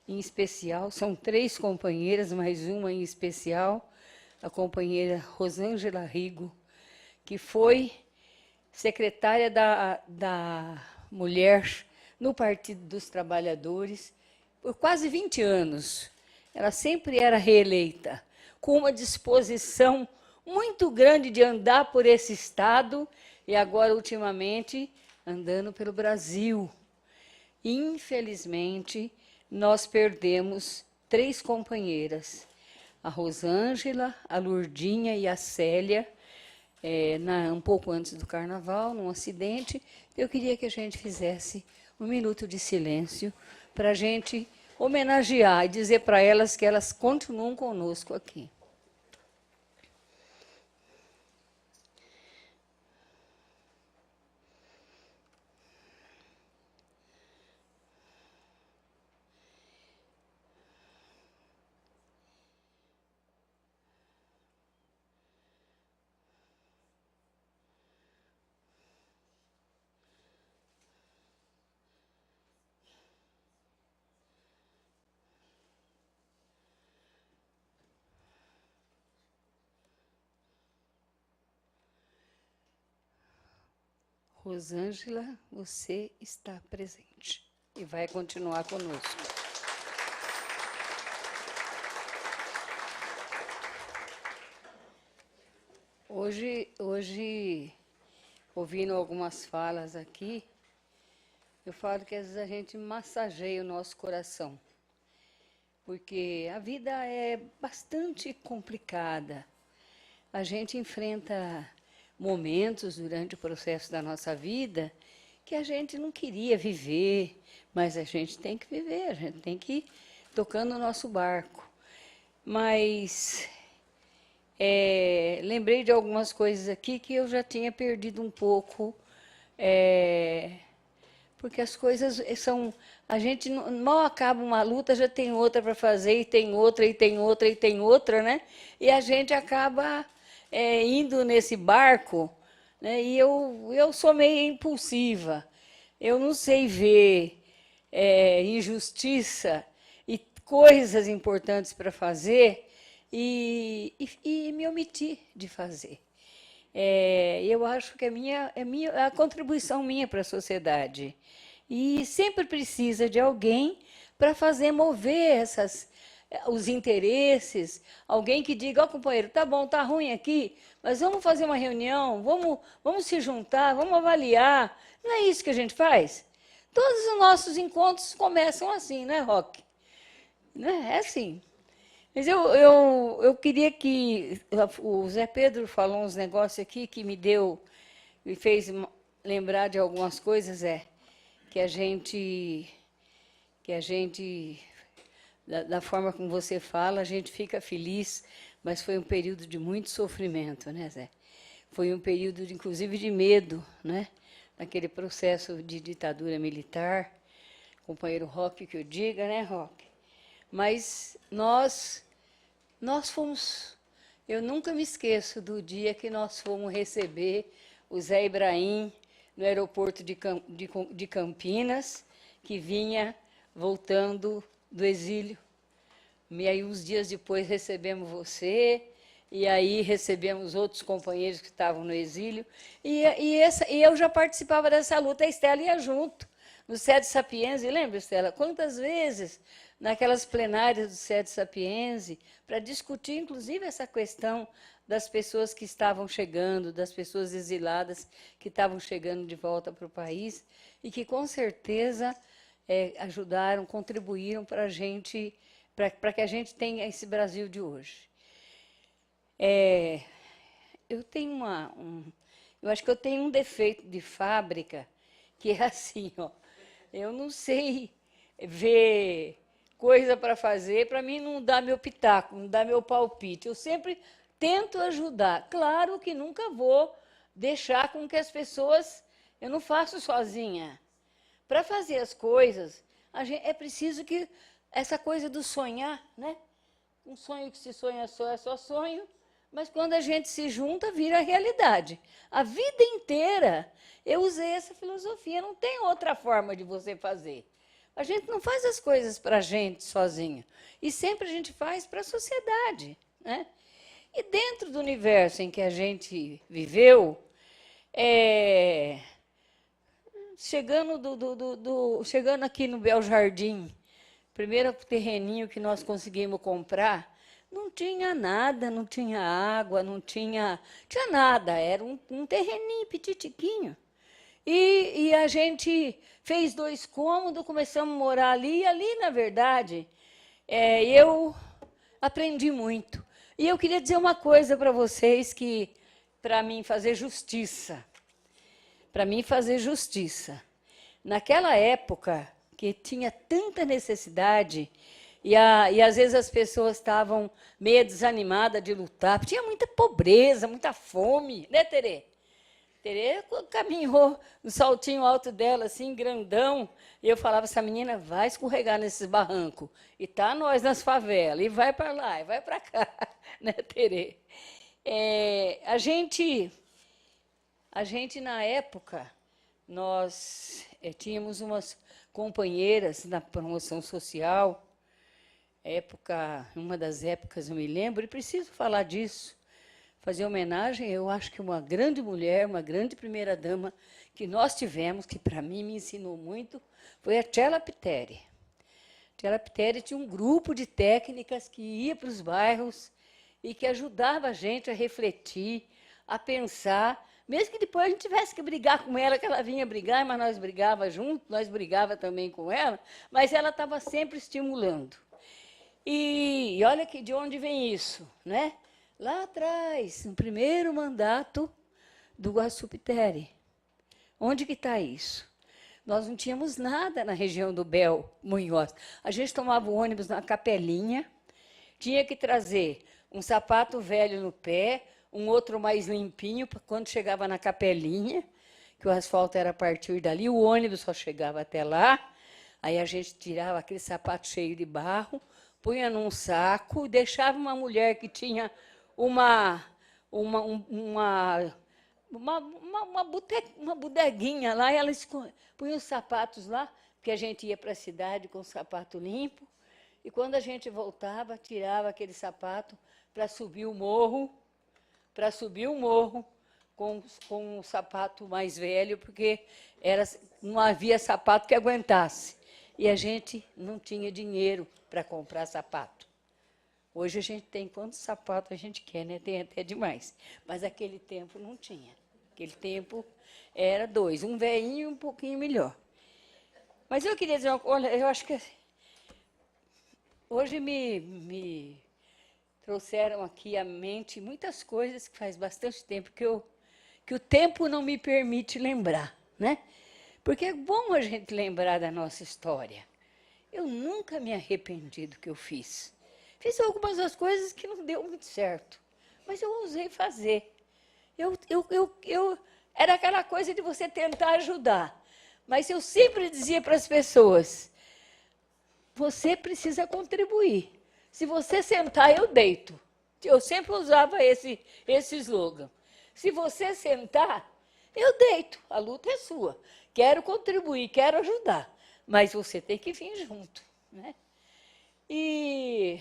em especial, são 3 companheiras, mas uma em especial, a companheira Rosângela Rigo, que foi secretária da Mulher no Partido dos Trabalhadores por quase 20 anos. Ela sempre era reeleita, com uma disposição muito grande de andar por esse Estado e agora, ultimamente, andando pelo Brasil. Infelizmente, nós perdemos 3 companheiras, a Rosângela, a Lurdinha e a Célia, um pouco antes do Carnaval, num acidente. Eu queria que a gente fizesse 1 minuto de silêncio para a gente homenagear e dizer para elas que elas continuam conosco aqui. Rosângela, você está presente e vai continuar conosco. Hoje, ouvindo algumas falas aqui, eu falo que às vezes a gente massageia o nosso coração, porque a vida é bastante complicada. A gente enfrenta momentos durante o processo da nossa vida que a gente não queria viver, mas a gente tem que viver, a gente tem que ir tocando o nosso barco. Mas lembrei de algumas coisas aqui que eu já tinha perdido um pouco, porque as coisas são... A gente mal acaba uma luta, já tem outra para fazer, e tem outra, e tem outra, e tem outra, né? E a gente acaba indo nesse barco, né? E eu sou meio impulsiva. Eu não sei ver injustiça e coisas importantes para fazer e me omitir de fazer. Eu acho que é a contribuição minha para a sociedade. E sempre precisa de alguém para fazer mover os interesses, alguém que diga, companheiro, tá bom, tá ruim aqui, mas vamos fazer uma reunião, vamos se juntar, vamos avaliar. Não é isso que a gente faz? Todos os nossos encontros começam assim, né, Roque? Né? É assim. Mas eu queria que... O Zé Pedro falou uns negócios aqui que me fez lembrar de algumas coisas, que a gente, da forma como você fala, a gente fica feliz, mas foi um período de muito sofrimento, né, Zé? Foi um período, inclusive, de medo, né? Naquele processo de ditadura militar, companheiro Roque que eu diga, né, Roque? Mas nós fomos... Eu nunca me esqueço do dia que nós fomos receber o Zé Ibrahim no aeroporto de Campinas, que vinha voltando do exílio. E aí, uns dias depois, recebemos você, e aí recebemos outros companheiros que estavam no exílio. E eu já participava dessa luta, a Estela ia junto, no Sede Sapiense. Lembra, Estela? Quantas vezes, naquelas plenárias do Sede Sapiense, para discutir, inclusive, essa questão das pessoas que estavam chegando, das pessoas exiladas que estavam chegando de volta para o país, e que, com certeza, ajudaram, contribuíram para a gente, para que a gente tenha esse Brasil de hoje. Eu tenho eu acho que eu tenho um defeito de fábrica, que é assim, ó, eu não sei ver coisa para fazer, para mim não dar meu pitaco, não dar meu palpite. Eu sempre tento ajudar. Claro que nunca vou deixar com que as pessoas... Eu não faço sozinha. Para fazer as coisas, é preciso que essa coisa do sonhar, né? Um sonho que se sonha só é só sonho, mas quando a gente se junta, vira realidade. A vida inteira eu usei essa filosofia, não tem outra forma de você fazer. A gente não faz as coisas para a gente sozinha, e sempre a gente faz para a sociedade, né? E dentro do universo em que a gente viveu, chegando aqui no Bel Jardim, primeiro terreninho que nós conseguimos comprar, não tinha nada, não tinha água, não tinha nada, era um terreninho petitiquinho. E a gente fez 2 cômodos, começamos a morar ali, e ali, na verdade, eu aprendi muito. E eu queria dizer uma coisa para vocês, que, para mim fazer justiça, naquela época, que tinha tanta necessidade, e às vezes as pessoas estavam meio desanimadas de lutar, tinha muita pobreza, muita fome, né, Terê? Terê caminhou no saltinho alto dela, assim, grandão, e eu falava, essa menina vai escorregar nesses barrancos, e tá nós nas favelas, e vai para lá, e vai para cá, né, Terê? A gente, na época, nós tínhamos umas companheiras na promoção social, uma das épocas eu me lembro, e preciso falar disso, fazer homenagem, eu acho que uma grande mulher, uma grande primeira-dama que nós tivemos, que para mim me ensinou muito, foi a Tchela Piteri. Tchela Piteri tinha um grupo de técnicas que ia para os bairros e que ajudava a gente a refletir, a pensar, mesmo que depois a gente tivesse que brigar com ela, que ela vinha brigar, mas nós brigava junto, nós brigava também com ela, mas ela estava sempre estimulando. E olha que de onde vem isso, né? Lá atrás, no primeiro mandato do Guaçu Piteri. Onde que está isso? Nós não tínhamos nada na região do Bel Munhoz. A gente tomava o ônibus na Capelinha, tinha que trazer um sapato velho no pé, um outro mais limpinho, quando chegava na Capelinha, que o asfalto era a partir dali, o ônibus só chegava até lá, aí a gente tirava aquele sapato cheio de barro, punha num saco, deixava uma mulher que tinha uma bodeguinha lá, e ela punha os sapatos lá, porque a gente ia para a cidade com o sapato limpo, e quando a gente voltava, tirava aquele sapato para subir o morro, com um sapato mais velho, porque não havia sapato que aguentasse. E a gente não tinha dinheiro para comprar sapato. Hoje a gente tem quantos sapatos a gente quer, né? Tem até demais. Mas aquele tempo não tinha. Aquele tempo era 2, um velhinho e um pouquinho melhor. Mas eu queria dizer uma coisa, olha, eu acho que hoje me trouxeram aqui à mente muitas coisas que faz bastante tempo que o tempo não me permite lembrar, né? Porque é bom a gente lembrar da nossa história. Eu nunca me arrependi do que eu fiz. Fiz algumas das coisas que não deu muito certo, mas eu ousei fazer. Era aquela coisa de você tentar ajudar, mas eu sempre dizia para as pessoas, você precisa contribuir. Se você sentar, eu deito. Eu sempre usava esse slogan. Se você sentar, eu deito. A luta é sua. Quero contribuir, quero ajudar, mas você tem que vir junto, né? E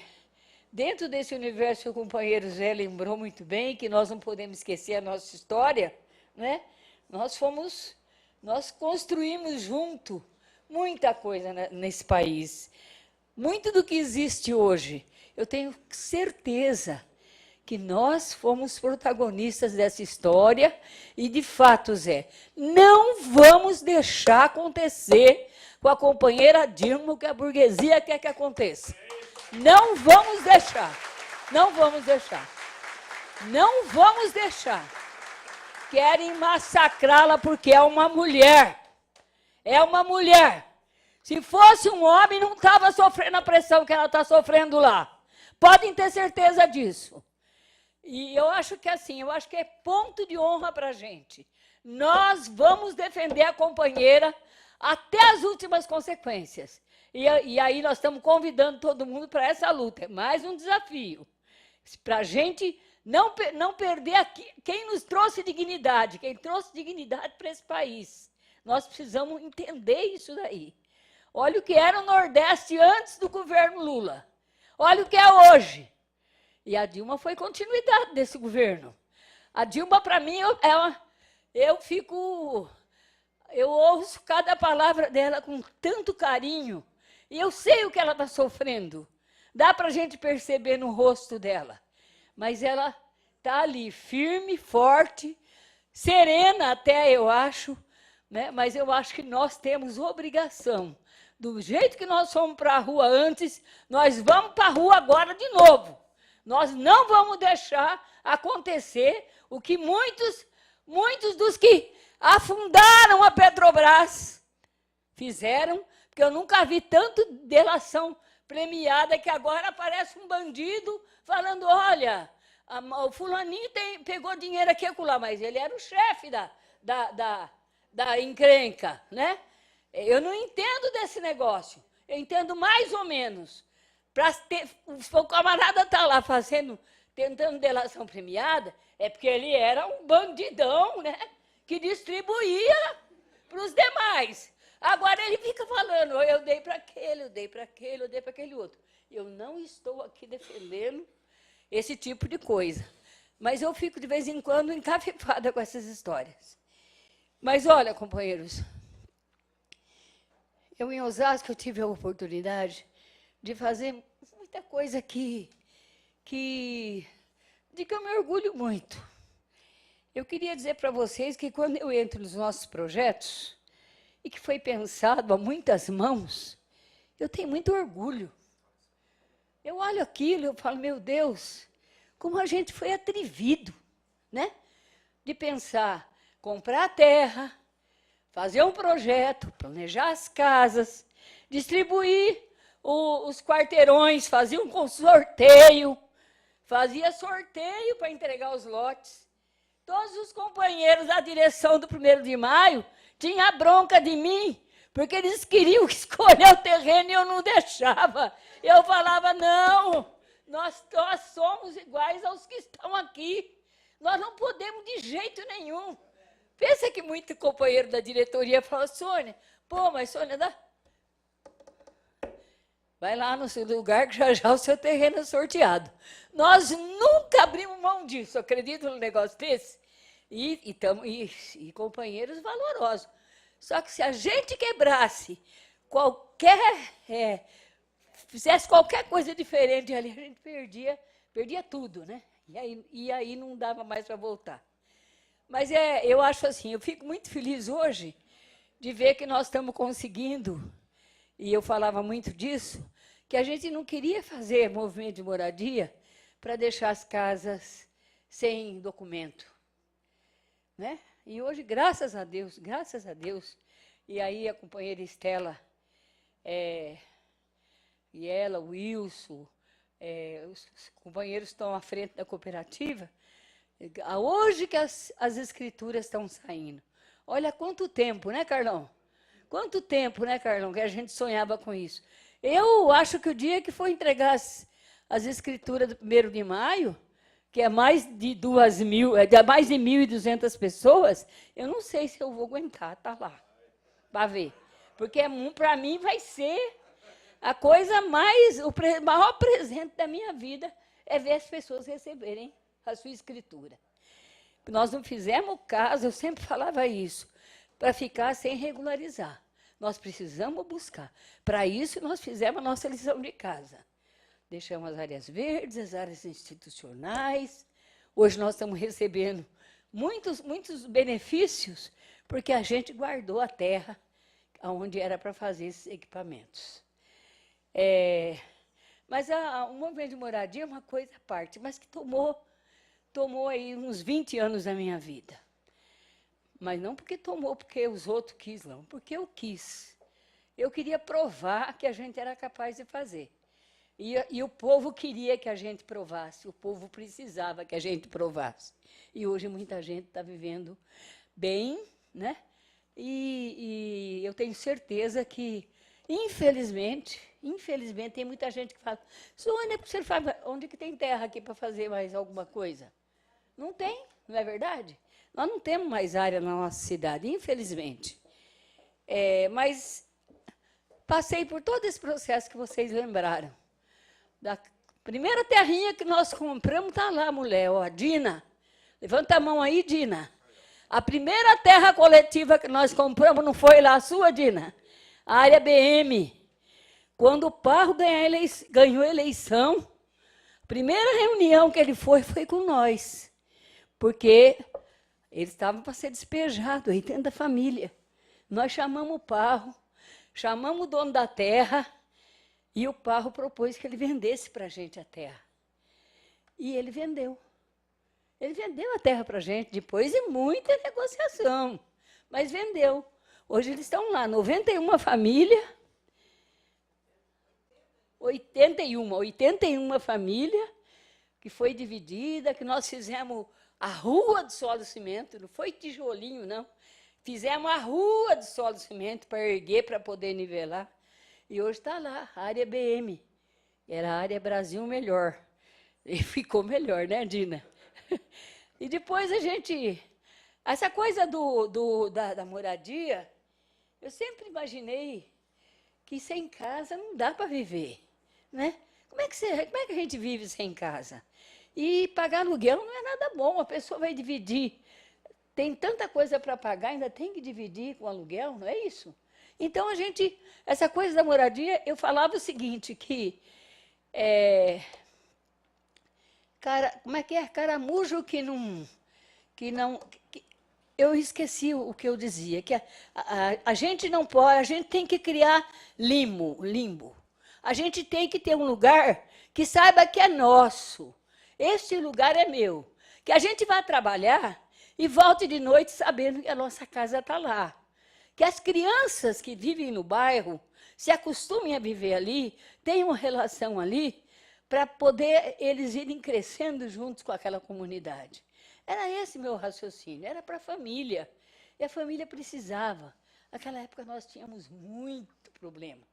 dentro desse universo, o companheiro Zé lembrou muito bem que nós não podemos esquecer a nossa história, né? Nós construímos junto muita coisa nesse país. Muito do que existe hoje, eu tenho certeza que nós fomos protagonistas dessa história e, de fato, Zé, não vamos deixar acontecer com a companheira Dilma o que a burguesia quer que aconteça. Não vamos deixar. Não vamos deixar. Não vamos deixar. Querem massacrá-la porque é uma mulher. É uma mulher. Se fosse um homem, não estava sofrendo a pressão que ela está sofrendo lá. Podem ter certeza disso. E eu acho que assim, eu acho que é ponto de honra para a gente. Nós vamos defender a companheira até as últimas consequências. E aí nós estamos convidando todo mundo para essa luta. É mais um desafio. Para a gente não perder aqui, quem nos trouxe dignidade, quem trouxe dignidade para esse país. Nós precisamos entender isso daí. Olha o que era o Nordeste antes do governo Lula. Olha o que é hoje. E a Dilma foi continuidade desse governo. A Dilma, para mim, eu ouço cada palavra dela com tanto carinho. E eu sei o que ela está sofrendo. Dá para a gente perceber no rosto dela. Mas ela está ali, firme, forte, serena até, eu acho. Né? Mas eu acho que nós temos obrigação. Do jeito que nós fomos para a rua antes, nós vamos para a rua agora de novo. Nós não vamos deixar acontecer o que muitos dos que afundaram a Petrobras fizeram, porque eu nunca vi tanto delação premiada que agora aparece um bandido falando, olha, o fulaninho pegou dinheiro aqui e acolá, mas ele era o chefe da encrenca, né? Eu não entendo desse negócio. Eu entendo mais ou menos. O camarada está lá tentando delação premiada, é porque ele era um bandidão, né? Que distribuía para os demais. Agora ele fica falando, eu dei para aquele, eu dei para aquele, eu dei para aquele outro. Eu não estou aqui defendendo esse tipo de coisa. Mas eu fico, de vez em quando, encafifada com essas histórias. Mas, olha, companheiros, eu em Osasco eu tive a oportunidade de fazer muita coisa de que eu me orgulho muito. Eu queria dizer para vocês que quando eu entro nos nossos projetos, e que foi pensado a muitas mãos, eu tenho muito orgulho. Eu olho aquilo e eu falo, meu Deus, como a gente foi atrevido, né? De pensar, comprar a terra, fazer um projeto, planejar as casas, distribuir os quarteirões, fazia um sorteio, fazia sorteio para entregar os lotes. Todos os companheiros da direção do 1º de maio tinham bronca de mim, porque eles queriam escolher o terreno e eu não deixava. Eu falava, não, nós somos iguais aos que estão aqui. Nós não podemos de jeito nenhum. Pensa que muito companheiro da diretoria fala, Sônia, mas Sônia, vai lá no seu lugar que já o seu terreno é sorteado. Nós nunca abrimos mão disso, acredito num negócio desse? E companheiros valorosos. Só que se a gente quebrasse fizesse qualquer coisa diferente ali, a gente perdia tudo, né? E aí não dava mais para voltar. Mas eu acho assim, eu fico muito feliz hoje de ver que nós estamos conseguindo, e eu falava muito disso, que a gente não queria fazer movimento de moradia para deixar as casas sem documento. Né? E hoje, graças a Deus, e aí a companheira Estela, e ela, o Wilson, os companheiros estão à frente da cooperativa, hoje que as escrituras estão saindo. Olha quanto tempo, né, Carlão? Quanto tempo, né, Carlão, que a gente sonhava com isso. Eu acho que o dia que for entregar as escrituras do 1º de maio, que é mais de 1.200 pessoas, eu não sei se eu vou aguentar, tá lá, para ver. Porque para mim vai ser a coisa o maior presente da minha vida é ver as pessoas receberem a sua escritura. Nós não fizemos caso, eu sempre falava isso, para ficar sem regularizar. Nós precisamos buscar. Para isso, nós fizemos a nossa lição de casa. Deixamos as áreas verdes, as áreas institucionais. Hoje nós estamos recebendo muitos benefícios, porque a gente guardou a terra onde era para fazer esses equipamentos. Mas o movimento de moradia é uma coisa à parte, mas que tomou aí uns 20 anos da minha vida. Mas não porque tomou, porque os outros quis, não, porque eu quis. eu queria provar que a gente era capaz de fazer. E o povo queria que a gente provasse, o povo precisava que a gente provasse. E hoje muita gente está vivendo bem, né? E eu tenho certeza que, infelizmente, tem muita gente que fala, Sônia, você fala, onde que tem terra aqui para fazer mais alguma coisa? Não tem, não é verdade? Nós não temos mais área na nossa cidade, infelizmente. Mas passei por todo esse processo que vocês lembraram. Da primeira terrinha que nós compramos, está lá, mulher, ó, Dina. Levanta a mão aí, Dina. A primeira terra coletiva que nós compramos não foi lá a sua, Dina? A área BM. Quando o Parro ganhou a eleição, a primeira reunião que ele foi com nós. Porque eles estavam para ser despejados aí dentro da família. Nós chamamos o Parro, chamamos o dono da terra, e o Parro propôs que ele vendesse para a gente a terra. E ele vendeu. Ele vendeu a terra para a gente, depois de muita negociação, mas vendeu. Hoje eles estão lá, 91 famílias, 81 famílias, que foi dividida, que nós fizemos a rua de solo e cimento, não foi tijolinho, não. Fizemos a rua de solo e cimento para erguer, para poder nivelar. E hoje está lá, a área BM. Era a área Brasil Melhor. E ficou melhor, né, Dina? E depois a gente... Essa coisa da moradia, eu sempre imaginei que sem casa não dá para viver, né? Como é que a gente vive sem casa? E pagar aluguel não é nada bom, a pessoa vai dividir. Tem tanta coisa para pagar, ainda tem que dividir com aluguel, não é isso? Então, essa coisa da moradia, eu falava o seguinte, que... como é que é? Caramujo que não... eu esqueci o que eu dizia, que a gente não pode, a gente tem que criar limbo. A gente tem que ter um lugar que saiba que é nosso. Este lugar é meu. Que a gente vá trabalhar e volte de noite sabendo que a nossa casa está lá. Que as crianças que vivem no bairro se acostumem a viver ali, tenham uma relação ali, para poder eles irem crescendo juntos com aquela comunidade. Era esse meu raciocínio, era para a família. E a família precisava. Naquela época nós tínhamos muito problema.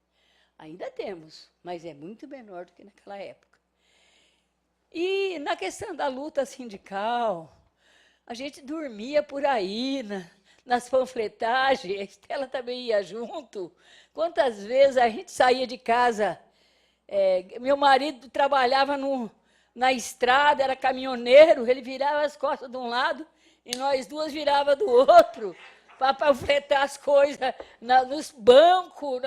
Ainda temos, mas é muito menor do que naquela época. E na questão da luta sindical, a gente dormia por aí, nas panfletagens, a Estela também ia junto. Quantas vezes a gente saía de casa, meu marido trabalhava na estrada, era caminhoneiro, ele virava as costas de um lado e nós duas virava do outro, para panfletar as coisas nos bancos,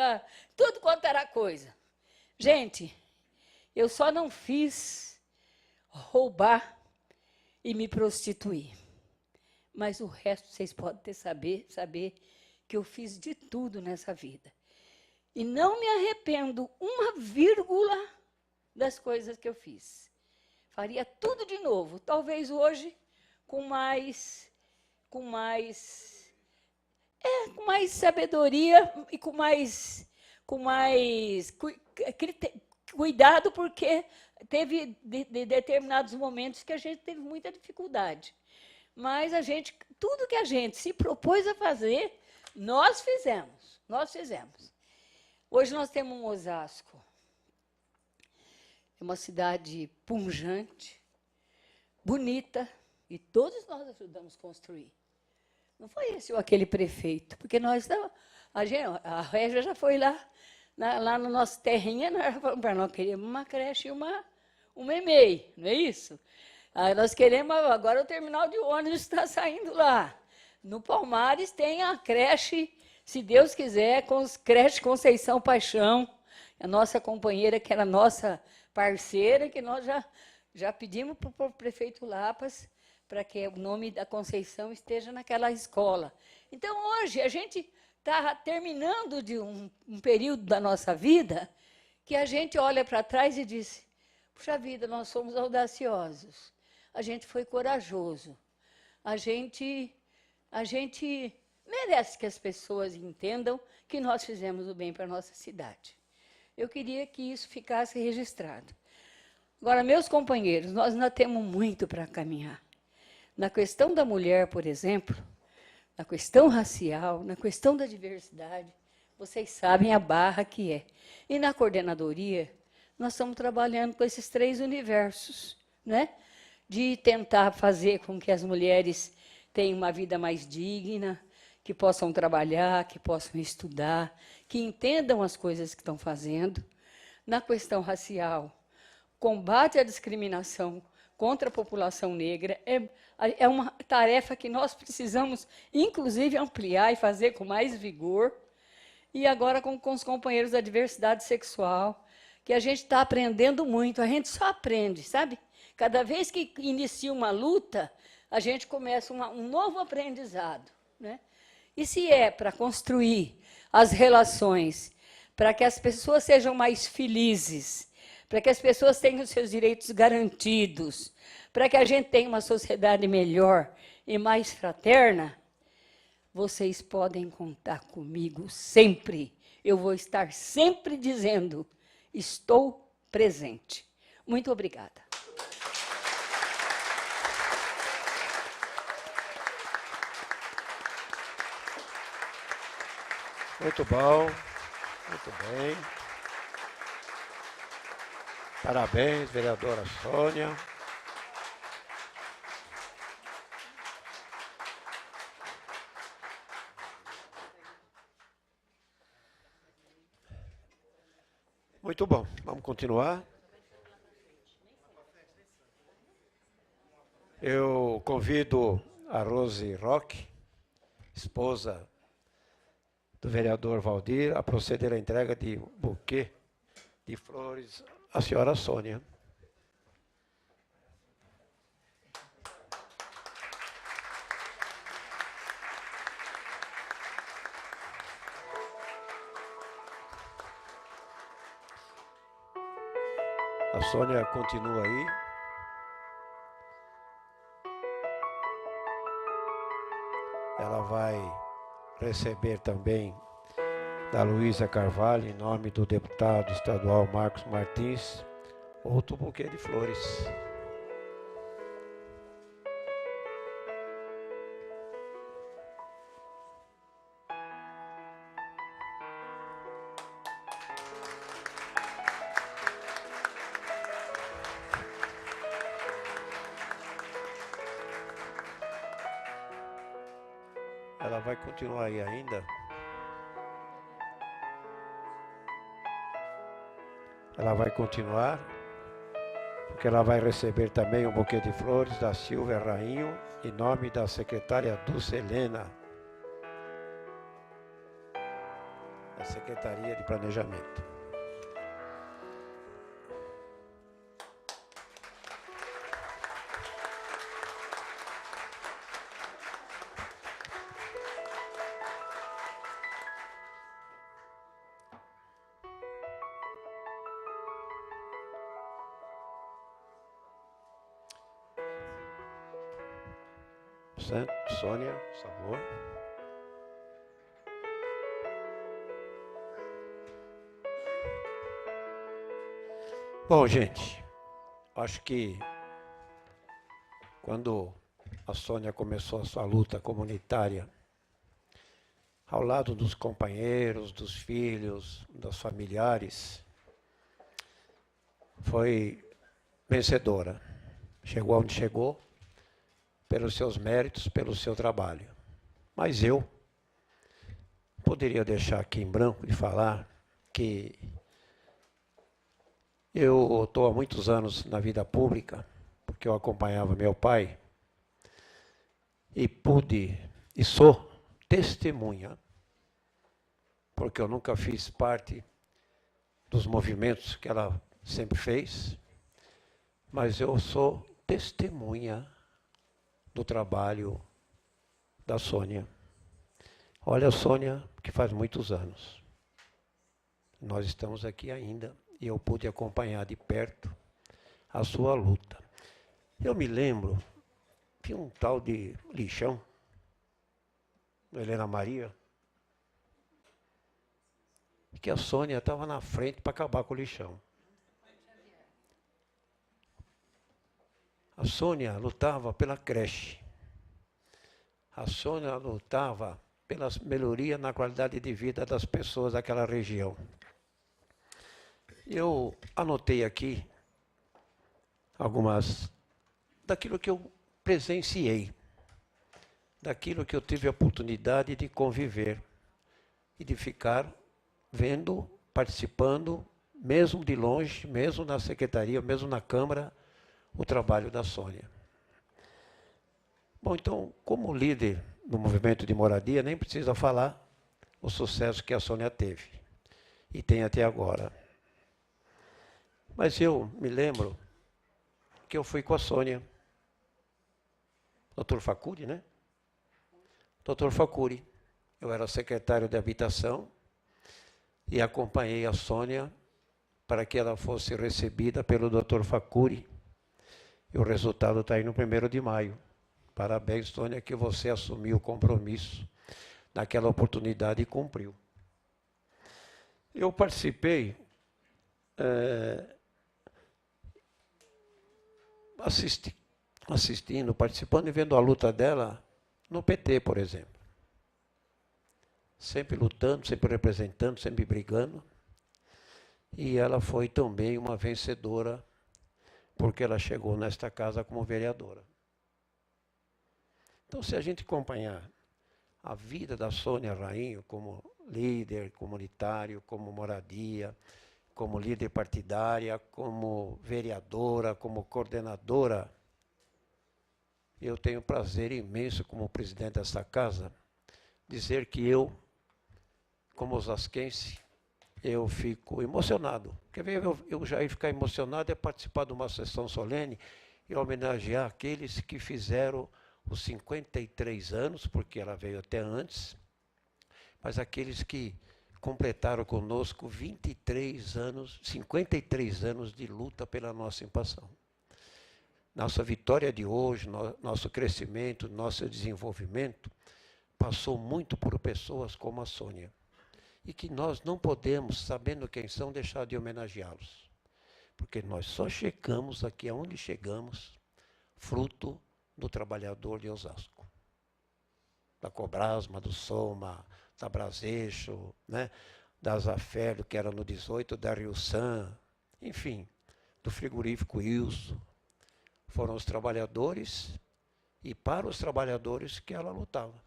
tudo quanto era coisa. Gente, eu só não fiz roubar e me prostituir. Mas o resto vocês podem saber que eu fiz de tudo nessa vida. E não me arrependo uma vírgula das coisas que eu fiz. Faria tudo de novo, talvez hoje com mais sabedoria e com mais cuidado, porque teve determinados momentos que a gente teve muita dificuldade. Mas tudo que a gente se propôs a fazer, nós fizemos. Hoje nós temos um Osasco. É uma cidade pujante, bonita, e todos nós ajudamos a construir. Não foi esse ou aquele prefeito, porque a Régia já foi lá no nosso terrinha, nós queríamos uma creche e um EMEI, não é isso? Nós queremos, agora o terminal de ônibus está saindo lá. No Palmares tem a creche, se Deus quiser, creche Conceição Paixão, a nossa companheira, que era nossa parceira, que nós já pedimos para o prefeito Lapas para que o nome da Conceição esteja naquela escola. Então, hoje, a gente está terminando de um período da nossa vida que a gente olha para trás e diz, puxa vida, nós somos audaciosos, a gente foi corajoso, a gente merece que as pessoas entendam que nós fizemos o bem para a nossa cidade. Eu queria que isso ficasse registrado. Agora, meus companheiros, nós ainda temos muito para caminhar. Na questão da mulher, por exemplo, na questão racial, na questão da diversidade, vocês sabem a barra que é. E na coordenadoria, nós estamos trabalhando com esses 3 universos, né? De tentar fazer com que as mulheres tenham uma vida mais digna, que possam trabalhar, que possam estudar, que entendam as coisas que estão fazendo. Na questão racial, combate à discriminação contra a população negra é uma tarefa que nós precisamos, inclusive, ampliar e fazer com mais vigor. E agora com os companheiros da diversidade sexual, que a gente está aprendendo muito. A gente só aprende, sabe? Cada vez que inicia uma luta, a gente começa um novo aprendizado, né? E se é para construir as relações, para que as pessoas sejam mais felizes, para que as pessoas tenham seus direitos garantidos, para que a gente tenha uma sociedade melhor e mais fraterna, vocês podem contar comigo sempre. Eu vou estar sempre dizendo, estou presente. Muito obrigada. Muito bom, muito bem. Parabéns, vereadora Sônia. Muito bom, vamos continuar. Eu convido a Rose Roque, esposa do vereador Valdir, a proceder à entrega de buquê de flores à senhora Sônia. A Sônia continua aí. Ela vai receber também da Luísa Carvalho, em nome do deputado estadual Marcos Martins, outro buquê de flores. Ela vai continuar aí ainda. Ela vai continuar, porque ela vai receber também um buquê de flores da Silvia Rainho, em nome da secretária Dulce Helena, da Secretaria de Planejamento. Sônia, por favor. Bom, gente, acho que quando a Sônia começou a sua luta comunitária, ao lado dos companheiros, dos filhos, dos familiares, foi vencedora. Chegou onde chegou, pelos seus méritos, pelo seu trabalho. Mas eu poderia deixar aqui em branco de falar que eu estou há muitos anos na vida pública, porque eu acompanhava meu pai, e pude, e sou testemunha, porque eu nunca fiz parte dos movimentos que ela sempre fez, mas eu sou testemunha do trabalho da Sônia. Olha, Sônia, que faz muitos anos. Nós estamos aqui ainda e eu pude acompanhar de perto a sua luta. Eu me lembro de um tal de Lixão, Helena Maria, que a Sônia estava na frente para acabar com o lixão. A Sônia lutava pela creche. A Sônia lutava pela melhoria na qualidade de vida das pessoas daquela região. Eu anotei aqui algumas daquilo que eu presenciei, daquilo que eu tive a oportunidade de conviver e de ficar vendo, participando, mesmo de longe, mesmo na secretaria, mesmo na Câmara, o trabalho da Sônia. Bom, então, como líder do movimento de moradia, nem precisa falar o sucesso que a Sônia teve e tem até agora. Mas eu me lembro que eu fui com a Sônia, Dr. Facuri, né? Dr. Facuri, eu era secretário de Habitação e acompanhei a Sônia para que ela fosse recebida pelo Dr. Facuri. E o resultado está aí no 1º de maio. Parabéns, Sônia, que você assumiu o compromisso naquela oportunidade e cumpriu. Eu participei, assistindo, participando e vendo a luta dela no PT, por exemplo. Sempre lutando, sempre representando, sempre brigando. E ela foi também uma vencedora, porque ela chegou nesta casa como vereadora. Então, se a gente acompanhar a vida da Sônia Rainho como líder comunitário, como moradia, como líder partidária, como vereadora, como coordenadora, eu tenho prazer imenso, como presidente dessa casa, dizer que eu, como osasquense, eu fico emocionado. Quer ver, eu já ia ficar emocionado é participar de uma sessão solene e homenagear aqueles que fizeram os 53 anos, porque ela veio até antes, mas aqueles que completaram conosco 23 anos, 53 anos de luta pela nossa emancipação. Nossa vitória de hoje, nosso crescimento, nosso desenvolvimento, passou muito por pessoas como a Sônia. E que nós não podemos, sabendo quem são, deixar de homenageá-los. Porque nós só chegamos aqui aonde chegamos, fruto do trabalhador de Osasco. Da Cobrasma, do Soma, da Braseixo, né? Da Zafero, que era no 18, da Rio San, enfim, do frigorífico Ilso. Foram os trabalhadores e para os trabalhadores que ela lutava.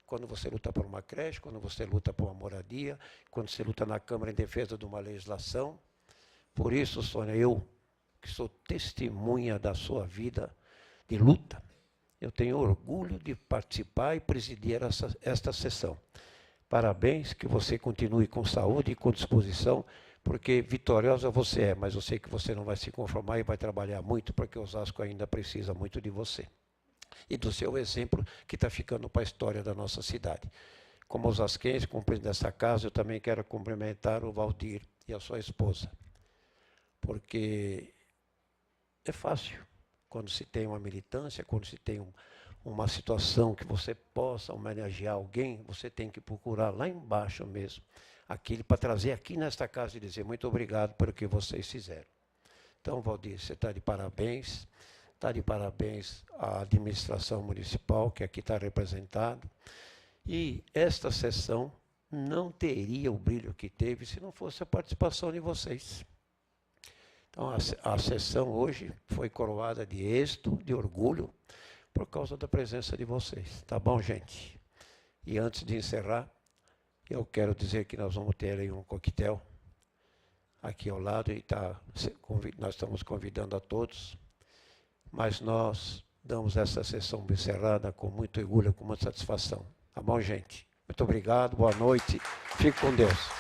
Quando você luta por uma creche, quando você luta por uma moradia, quando você luta na Câmara em defesa de uma legislação. Por isso, Sônia, eu, que sou testemunha da sua vida de luta, eu tenho orgulho de participar e presidir esta sessão. Parabéns, que você continue com saúde e com disposição, porque vitoriosa você é, mas eu sei que você não vai se conformar e vai trabalhar muito, porque Osasco ainda precisa muito de você. E do seu exemplo, que está ficando para a história da nossa cidade. Como osasquense, como presidente dessa casa, eu também quero cumprimentar o Valdir e a sua esposa. Porque é fácil, quando se tem uma militância, quando se tem uma situação que você possa homenagear alguém, você tem que procurar lá embaixo mesmo, aquilo para trazer aqui nesta casa e dizer muito obrigado pelo que vocês fizeram. Então, Valdir, você está de parabéns. Está de parabéns à administração municipal, que aqui está representada. E esta sessão não teria o brilho que teve se não fosse a participação de vocês. Então, a sessão hoje foi coroada de êxito, de orgulho, por causa da presença de vocês. Tá bom, gente? E antes de encerrar, eu quero dizer que nós vamos ter aí um coquetel aqui ao lado, e nós estamos convidando a todos. Mas nós damos essa sessão encerrada com muito orgulho, com muita satisfação. Tá bom, gente? Muito obrigado, boa noite, fique com Deus.